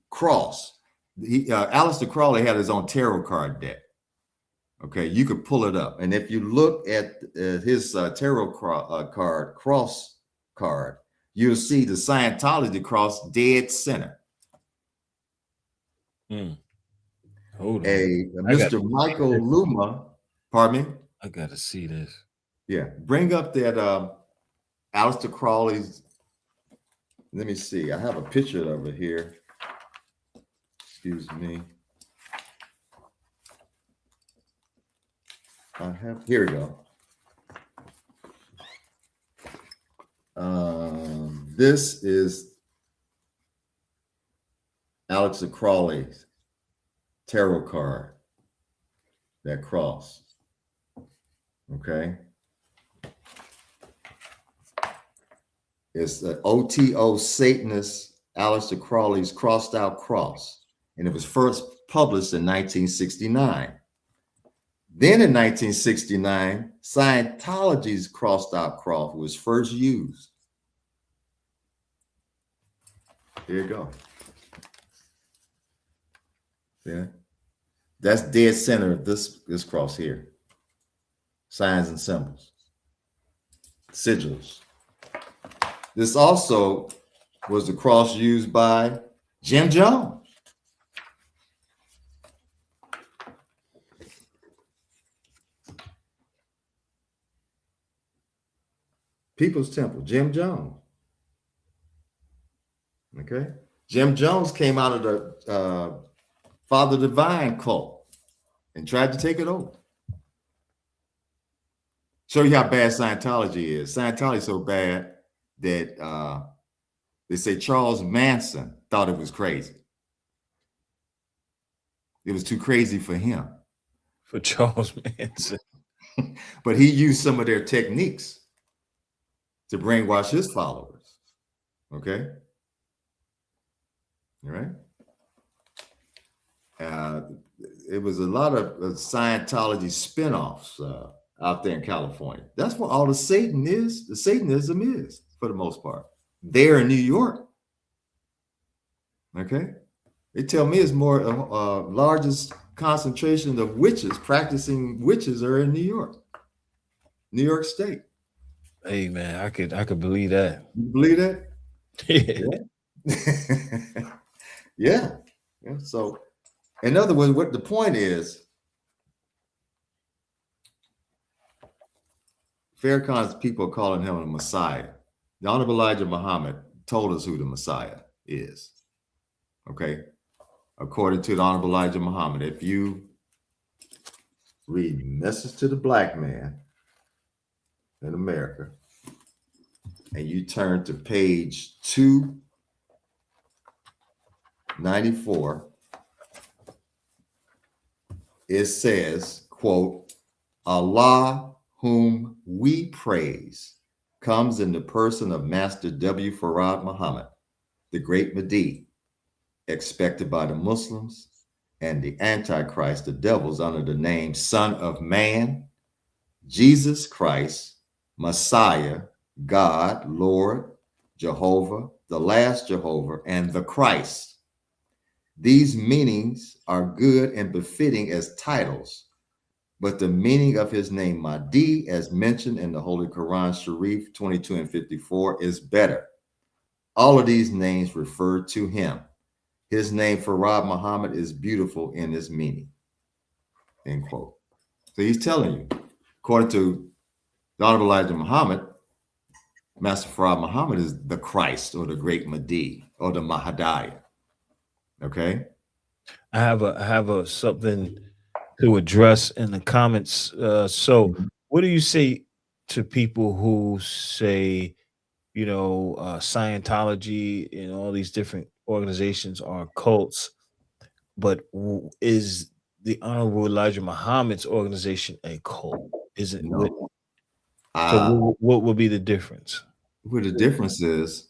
cross, Aleister Crowley had his own tarot card deck. Okay, you could pull it up. And if you look at his tarot card, cross card, you'll see the Scientology cross dead center. Hold on. Mr. Michael Luma, pardon me? I got to see this. Yeah, bring up that Aleister Crowley's, let me see. I have a picture of it here. Excuse me. Here we go. This is Aleister Crowley's tarot card, that cross. Okay. It's the OTO Satanist Aleister Crowley's crossed out cross. And it was first published in 1969. Then in 1969, Scientology's crossed out cross was first used. Here you go. Yeah. That's dead center of this cross here. Signs and symbols. Sigils. This also was the cross used by Jim Jones. People's Temple, Jim Jones. Okay. Jim Jones came out of the Father Divine cult and tried to take it over. Show you how bad Scientology is. Scientology is so bad that they say Charles Manson thought it was crazy. It was too crazy for him. For Charles Manson. But he used some of their techniques to brainwash his followers. Okay? All right. Uh, it was a lot of Scientology spinoffs out there in California. That's what all the Satanism is, for the most part. There in New York, okay? They tell me it's more largest concentration of witches, practicing witches, are in New York State. Hey man, I could believe that. You believe that? Yeah. Yeah. Yeah. Yeah. So, in other words, what the point is, Farrakhan's people are calling him a Messiah. The Honorable Elijah Muhammad told us who the Messiah is. Okay. According to the Honorable Elijah Muhammad, if you read Message to the Black Man in America, and you turn to page 294, it says, quote, Allah, whom we praise, comes in the person of Master W. Farad Muhammad, the great Mahdi, expected by the Muslims, and the Antichrist, the devils, under the name Son of Man, Jesus Christ, Messiah, God, Lord, Jehovah, the last Jehovah, and the Christ. These meanings are good and befitting as titles, but the meaning of his name Mahdi, as mentioned in the Holy Quran Sharif 22 and 54, is better. All of these names refer to him. His name, Farad Muhammad, is beautiful in its meaning. End quote. So he's telling you, according to the Honorable Elijah Muhammad, Master Farad Muhammad is the Christ, or the great Mahdi, or the Mahadiah. Okay? I have a something to address in the comments. So Mhm. what do you say to people who say, Scientology and all these different organizations are cults, but is the Honorable Elijah Muhammad's organization a cult? Is it what? No. So Uh, what would be the difference? where the difference is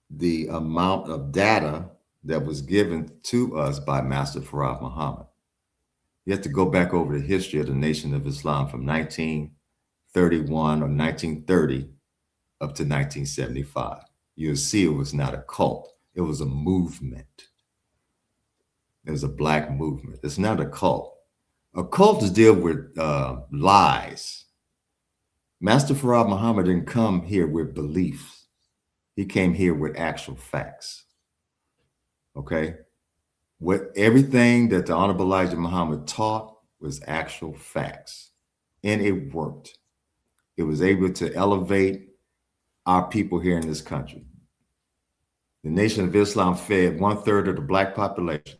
the amount of data that was given to us by Master Farad Muhammad. You have to go back over the history of the Nation of Islam from 1931 or 1930 up to 1975. You'll see it was not a cult. It was a movement. It was a black movement. It's not a cult. A cult is deal with lies. Master Farad Muhammad didn't come here with beliefs. He came here with actual facts. Okay? What everything that the Honorable Elijah Muhammad taught was actual facts. And it worked. It was able to elevate our people here in this country. The Nation of Islam fed 1/3 of the black population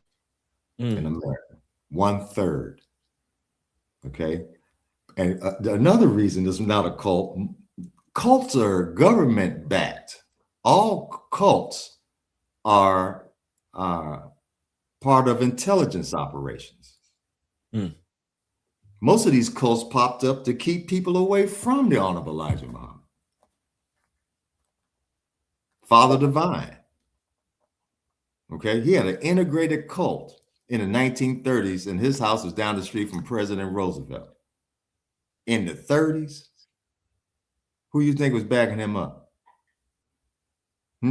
in Mm. America. 1/3. Okay. And another reason is not a cult. Cults are government backed. All cults are part of intelligence operations. Mm. Most of these cults popped up to keep people away from the Honorable Elijah Muhammad. Father Divine. Okay, he had an integrated cult in the 1930s, and his house was down the street from President Roosevelt. In the 30s, who you think was backing him up? All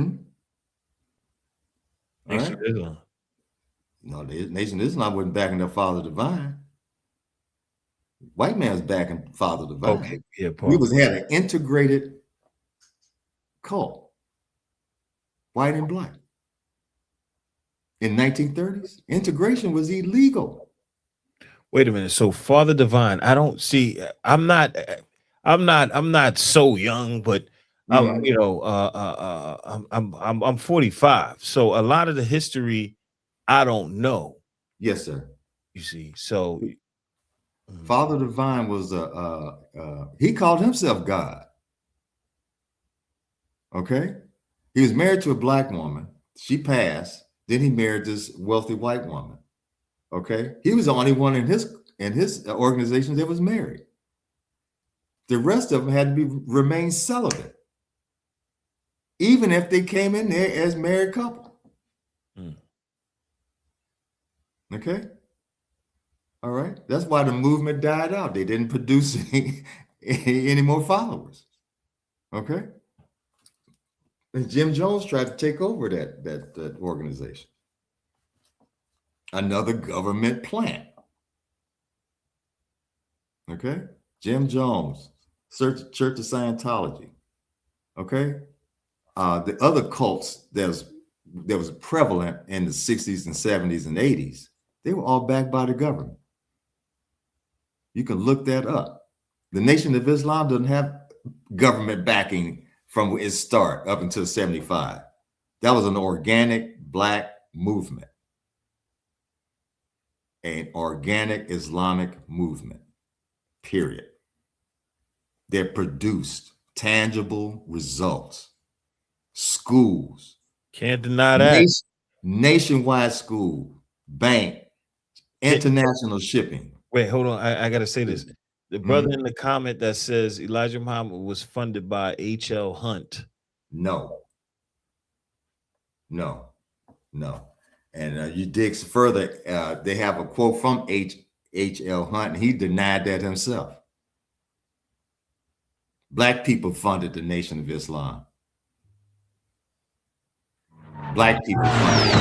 Nation right. of Islam. No, the Nation of Islam wasn't backing up Father Divine. White man's backing Father Okay, Divine. yeah, We pardon. had an integrated cult, white and black. In 1930s, integration was illegal. Wait a minute. So Father Divine, I don't see. I'm not so young, but Mhm. I'm 45. So a lot of the history I don't know. Yes, sir. You see, so mhm. Father Divine was he called himself God. Okay, he was married to a black woman. She passed. Then he married this wealthy white woman. Okay, he was the only one in his organization that was married. The rest of them had to remain celibate. even if they came in there as married couple. Mm. Okay. All right. That's why the movement died out. They didn't produce any more followers. Okay. And Jim Jones tried to take over that organization. Another government plant. Okay. Jim Jones, Church of Scientology. Okay. The other cults that was prevalent in the 60s and 70s and 80s, they were all backed by the government. You can look that up. The Nation of Islam doesn't have government backing from its start up until 75. That was an organic Black movement, an organic Islamic movement, period. That produced tangible results. Schools, Can't deny that. nationwide school, bank, international shipping. Wait, hold on. I gotta say this. The brother Mhm. in the comment that says Elijah Muhammad was funded by H.L. Hunt. No, no, no. And you dig further, they have a quote from H.L. Hunt, and he denied that himself. Black people funded the Nation of Islam. Black people funded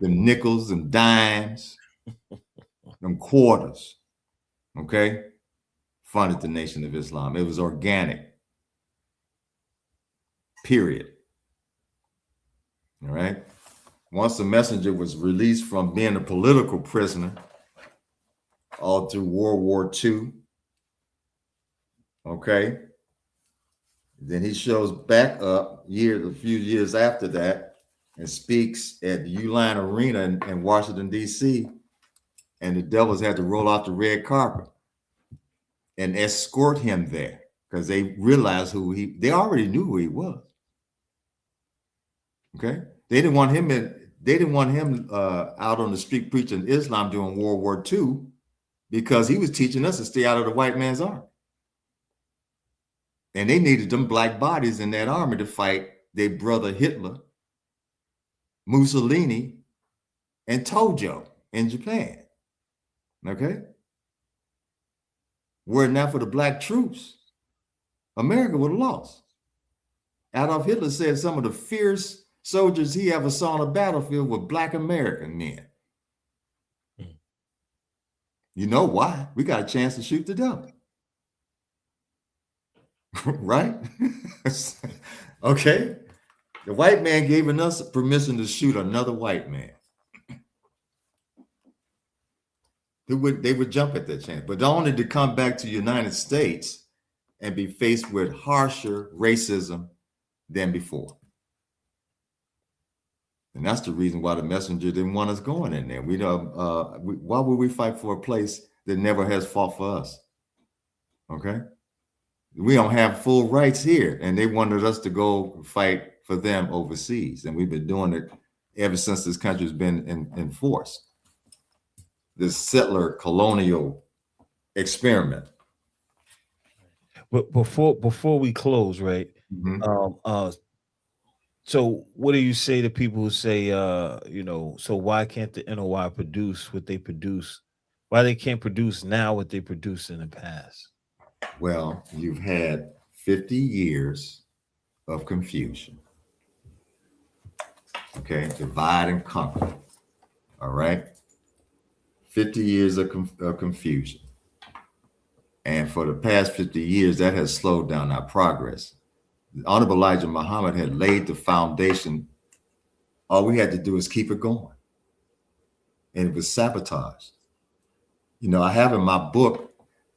them nickels and dimes, them quarters, okay? Funded the Nation of Islam. It was organic, period. All right? Once the messenger was released from being a political prisoner all through World War II, okay? Then he shows back up a few years after that and speaks at the Uline Arena in Washington, D.C., and the devils had to roll out the red carpet and escort him there because they realized they already knew who he was. Okay? They didn't want him out on the street preaching Islam during World War II because he was teaching us to stay out of the white man's army. And they needed them black bodies in that army to fight their brother Hitler, Mussolini, and Tojo in Japan. Okay? Were it not for the black troops, America would have lost. Adolf Hitler said some of the fierce soldiers he ever saw on a battlefield were black American men. You know why? We got a chance to shoot the devil. Right? Okay? The white man gave us permission to shoot another white man. They would jump at that chance, but only to come back to the United States and be faced with harsher racism than before. And that's the reason why the messenger didn't want us going in there. Why would we fight for a place that never has fought for us? Okay? We don't have full rights here, and they wanted us to go fight for them overseas. And we've been doing it ever since this country's been in force. This settler colonial experiment. But before we close, right? Mm-hmm. So what do you say to people who say, so why can't the NOI produce what they produce? Why they can't produce now what they produced in the past? Well, you've had 50 years of confusion. Okay, divide and conquer. All right, 50 years of confusion. And for the past 50 years, that has slowed down our progress. The Honorable Elijah Muhammad had laid the foundation. All we had to do is keep it going. And it was sabotaged. I have in my book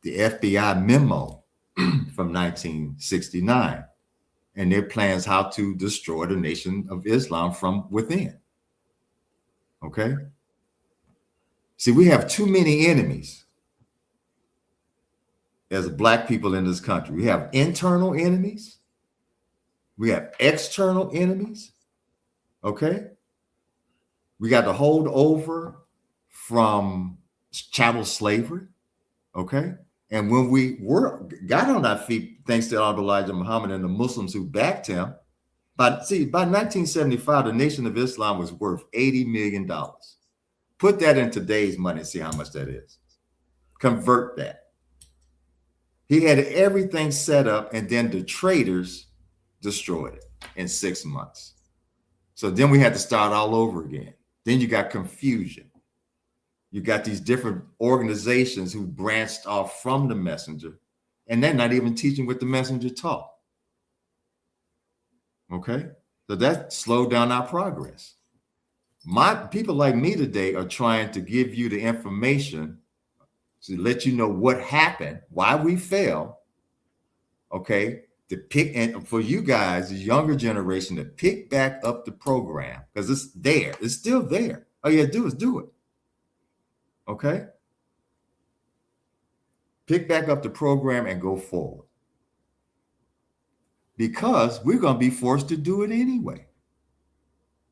the FBI memo from 1969 and their plans how to destroy the Nation of Islam from within. Okay? See, we have too many enemies as black people in this country. We have internal enemies. We have external enemies. Okay? We got the holdover from chattel slavery. Okay? And when we got on our feet, thanks to Elijah Muhammad and the Muslims who backed him, by 1975, the Nation of Islam was worth $80 million. Put that in today's money and see how much that is. Convert that. He had everything set up, and then the traders destroyed it in 6 months. So then we had to start all over again. Then you got confusion. You got these different organizations who branched off from the messenger, and they're not even teaching what the messenger taught. Okay? So that slowed down our progress. My people like me today are trying to give you the information to let you know what happened, why we fell, okay? To pick, and for you guys, the younger generation, to pick back up the program, because it's there, it's still there. All you gotta do is do it. Okay? Pick back up the program and go forward. Because we're gonna be forced to do it anyway.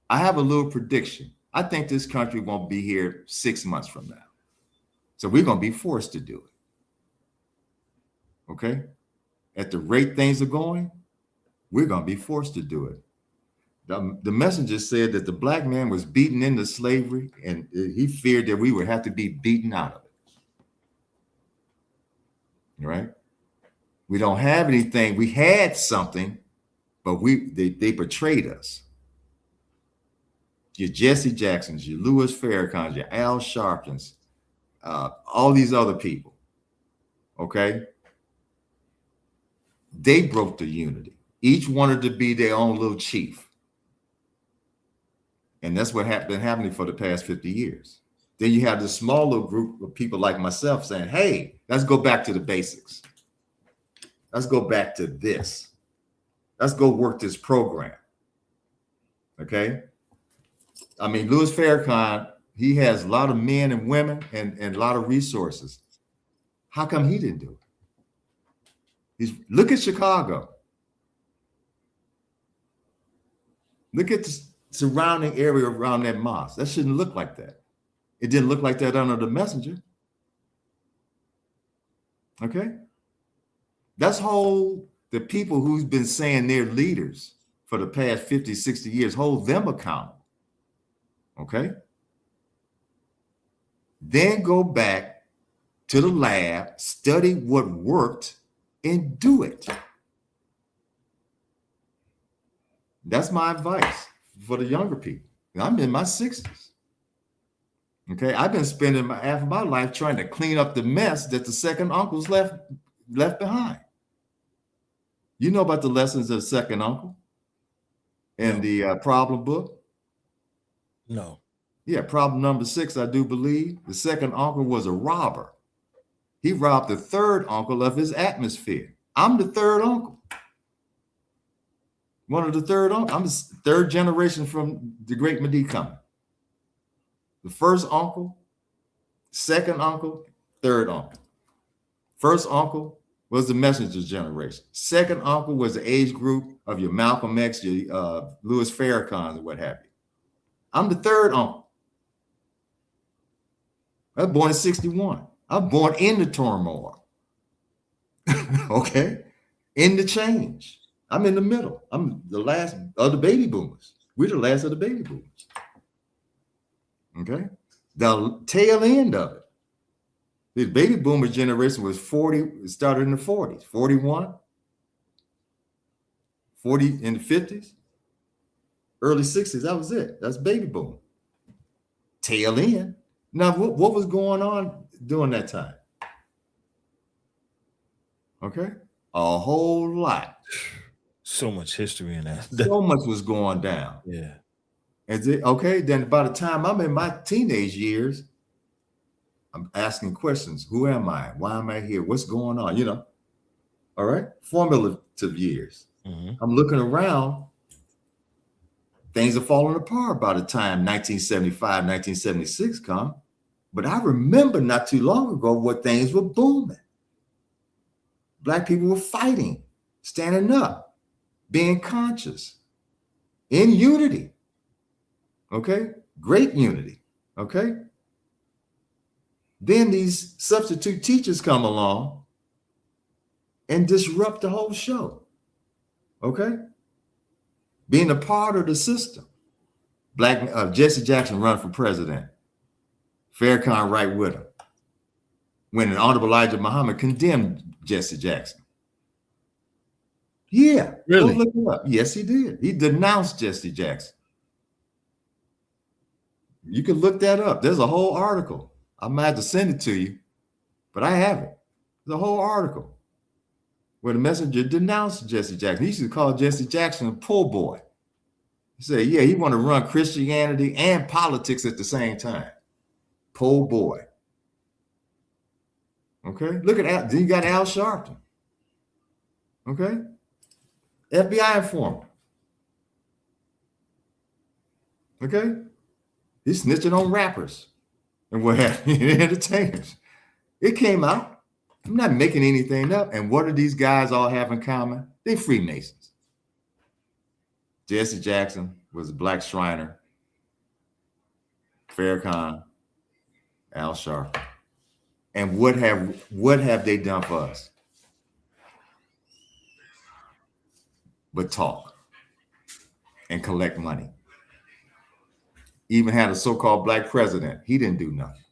I have a little prediction. I think this country won't be here 6 months from now. So we're going to be forced to do it. Okay? At the rate things are going, we're going to be forced to do it. The messenger said that the black man was beaten into slavery, and he feared that we would have to be beaten out of it. Right? We don't have anything. We had something, but they betrayed us. Your Jesse Jacksons, your Louis Farrakhans, your Al Sharptons, all these other people, okay? They broke the unity. Each wanted to be their own little chief. And that's what been happening for the past 50 years. Then you have this small little group of people like myself saying, hey, let's go back to the basics. Let's go back to this. Let's go work this program, okay? I mean, Louis Farrakhan, he has a lot of men and women and a lot of resources. How come he didn't do it? Look at Chicago. Look at the surrounding area around that mosque. That shouldn't look like that. It didn't look like that under the messenger. Okay? That's the people who's been saying they're leaders for the past 50, 60 years, hold them accountable. Okay? Then go back to the lab, study what worked, and do it. That's my advice for the younger people. I'm in my 60s. Okay, I've been spending half of my life trying to clean up the mess that the second uncles left behind. You know about the lessons of second uncle and the problem book? No. Yeah, problem number 6, I do believe. The second uncle was a robber. He robbed the third uncle of his atmosphere. I'm the third uncle. One of the third uncle. I'm the third generation from the great Mahdi coming. The first uncle, second uncle, third uncle. First uncle was the messenger generation. Second uncle was the age group of your Malcolm X, your Louis Farrakhan, and what have you. I'm the third uncle. I was born in 61. I was born in the turmoil. Okay? In the change. I'm in the middle. I'm the last of the baby boomers. We're the last of the baby boomers. Okay? The tail end of it. The baby boomer generation was 40, it started in the 40s, 41, 40 in the 50s, early 60s. That was it. That's baby boom. Tail end. Now, what was going on during that time? Okay? A whole lot. So much history in that. So much was going down. Yeah. Okay, then by the time I'm in my teenage years, I'm asking questions. Who am I? Why am I here? What's going on? You know, all right? Formative years. Mm-hmm. I'm looking around. Things are falling apart by the time 1975, 1976 come. But I remember not too long ago what things were booming. Black people were fighting, standing up, being conscious, in unity. Okay? Great unity. Okay? Then these substitute teachers come along and disrupt the whole show. Okay? Being a part of the system. Jesse Jackson run for president. Farrakhan right with him. When an Honorable Elijah Muhammad condemned Jesse Jackson. Yeah, Really? go look it up. Yes, he did. He denounced Jesse Jackson. You can look that up. There's a whole article. I might have to send it to you, but I have it. There's a whole article where the messenger denounced Jesse Jackson. He used to call Jesse Jackson a poor boy. He said, yeah, he want to run Christianity and politics at the same time. Poor boy. Okay, look at Al. Then you got Al Sharpton. Okay, FBI informant. Okay, he's snitching on rappers and what have you, entertainers. It came out. I'm not making anything up. And what do these guys all have in common? They're Freemasons. Jesse Jackson was a black Shriner. Farrakhan, Al Sharpton. And what have they done for us? But talk and collect money. Even had a so-called black president. He didn't do nothing.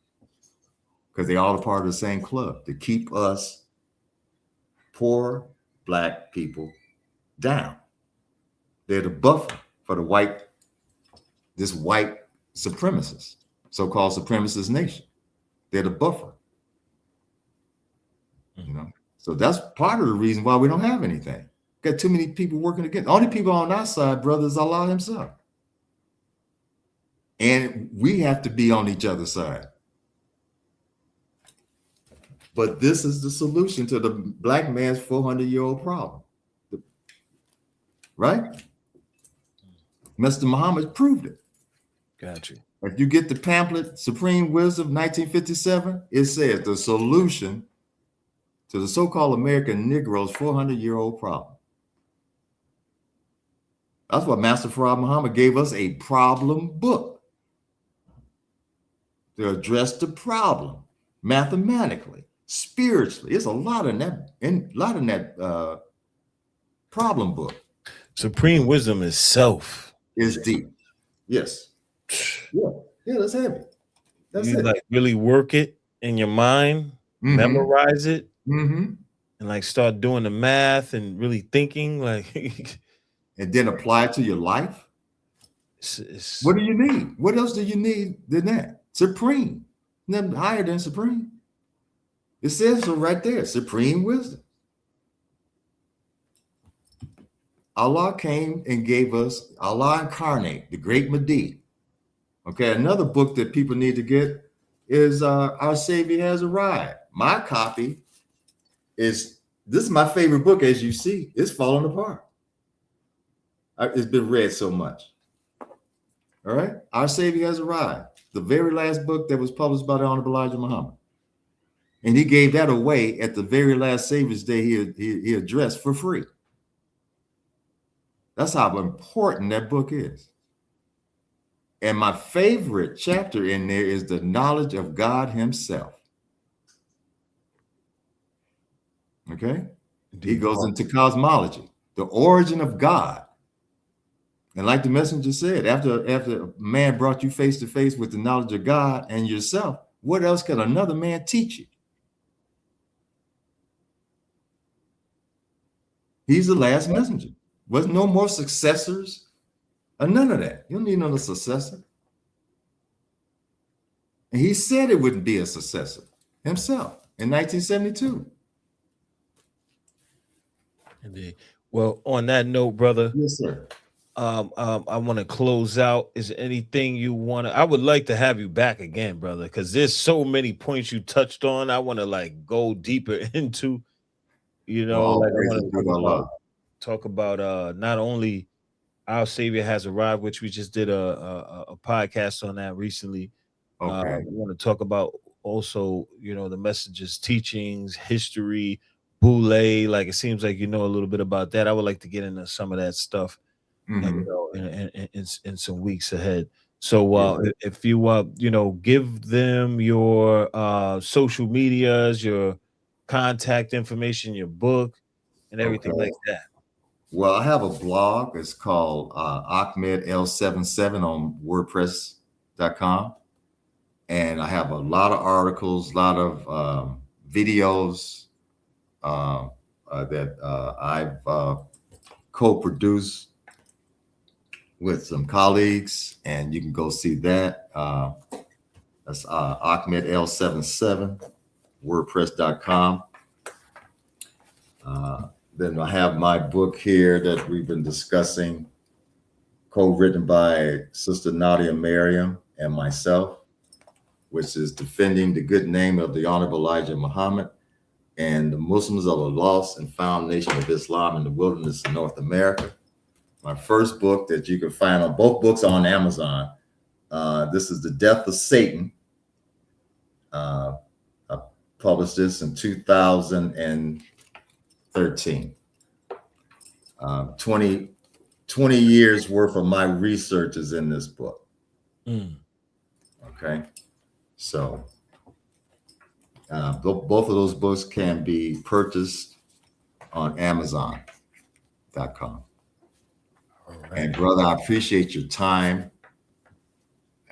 Because they all are part of the same club to keep us poor black people down. They're the buffer for this white supremacist, so-called supremacist nation. They're the buffer. You know, so that's part of the reason why we don't have anything. Got too many people working against. The only people on our side, brother, is Allah himself. And we have to be on each other's side. But this is the solution to the black man's 400-year-old problem. Right? Mr. Muhammad proved it. Got you. If you get the pamphlet, Supreme Wisdom, 1957, it says the solution to the so-called American Negro's 400-year-old problem. That's why Master Farad Muhammad gave us a problem book to address the problem mathematically, spiritually. It's a lot in that problem book. Supreme Wisdom itself is deep. Yes. Yeah, that's heavy. That's you it. Like really work it in your mind, memorize it, and like start doing the math and really thinking like and then apply it to your life. What do you need? What else do you need than that? Supreme. Nothing higher than supreme. It says so right there, Supreme Wisdom. Allah came and gave us, Allah incarnate, the great Mahdi. Okay, another book that people need to get is Our Savior Has Arrived. My copy this is my favorite book, as you see. It's falling apart. It's been read so much. All right, Our Savior Has Arrived. The very last book that was published by the Honorable Elijah Muhammad. And he gave that away at the very last Savior's Day he addressed for free. That's how important that book is. And my favorite chapter in there is the knowledge of God himself. Okay? He goes into cosmology, the origin of God. And like the messenger said, after man brought you face to face with the knowledge of God and yourself, what else can another man teach you? He's the last messenger. Wasn't no more successors or none of that. You don't need another successor. And he said it wouldn't be a successor himself in 1972. Indeed. Well, on that note, brother. Yes, sir. I want to close out. Is there anything you want to? I would like to have you back again, brother, because there's so many points you touched on. I want to like go deeper into, like I want to talk about not only Our Savior Has Arrived, which we just did a podcast on that recently. Okay. We want to talk about also, the Messenger's teachings, history, Boule. Like it seems like you know a little bit about that. I would like to get into some of that stuff. In some weeks ahead. So if you give them your social medias, your contact information, your book, and everything like that? Well, I have a blog. It's called Ahmedel77 on WordPress.com. And I have a lot of articles, a lot of videos that I've co-produced with some colleagues, and you can go see that. That's Ahmedel77, WordPress.com. Then I have my book here that we've been discussing, co-written by Sister Nadia Mariam and myself, which is Defending the Good Name of the Honorable Elijah Muhammad and the Muslims of the Lost and Found Nation of Islam in the Wilderness of North America. My first book that you can find on both books on Amazon. This is The Death of Satan. I published this in 2013. 20 years worth of my research is in this book. Okay. So both of those books can be purchased on Amazon.com. Right. And brother, I appreciate your time.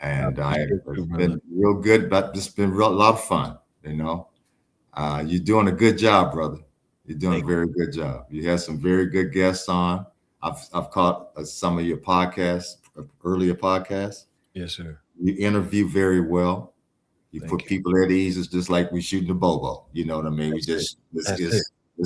And it's been real good, but it's been a lot of fun. You're doing a good job, brother. You're doing a very good job. You had some very good guests on. I've caught some of your podcasts, earlier podcasts. Yes, sir. You interview very well. You put people at ease. It's just like we shooting a bobo. You know what I mean? It's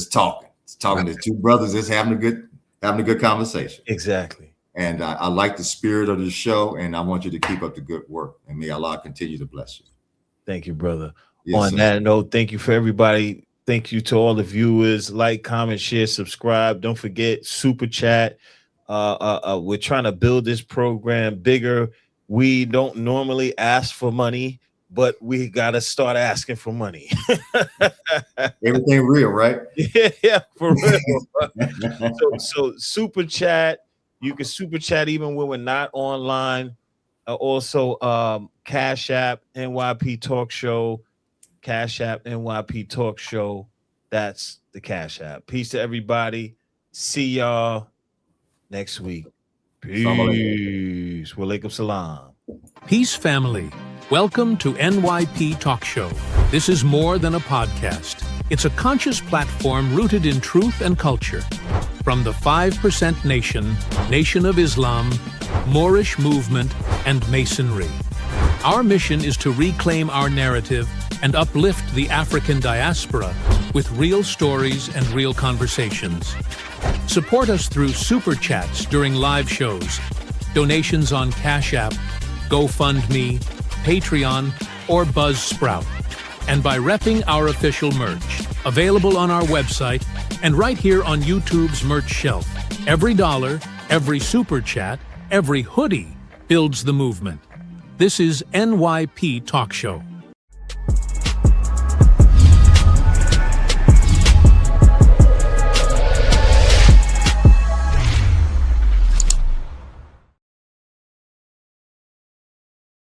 talking. It's talking to two brothers. Just having a good conversation. Exactly. And I like the spirit of the show, and I want you to keep up the good work. And may Allah continue to bless you. Thank you, brother. Yes, on that note, thank you for everybody. Thank you to all the viewers. Like, comment, share, subscribe. Don't forget super chat. We're trying to build this program bigger. We don't normally ask for money, but we got to start asking for money. Everything real, right? Yeah, for real. so super chat. You can super chat even when we're not online. Also, Cash App, NYP Talk Show. Cash App, NYP Talk Show. That's the Cash App. Peace to everybody. See y'all next week. Peace. Walaikum salam. Peace, family. Welcome to NYP Talk Show. This is more than a podcast. It's a conscious platform rooted in truth and culture. From the 5% Nation, Nation of Islam, Moorish movement, and Masonry. Our mission is to reclaim our narrative and uplift the African diaspora with real stories and real conversations. Support us through super chats during live shows, donations on Cash App, GoFundMe, Patreon, or Buzzsprout, and by repping our official merch, available on our website and right here on YouTube's merch shelf. Every dollar, every super chat, every hoodie builds the movement. This is NYP Talk Show.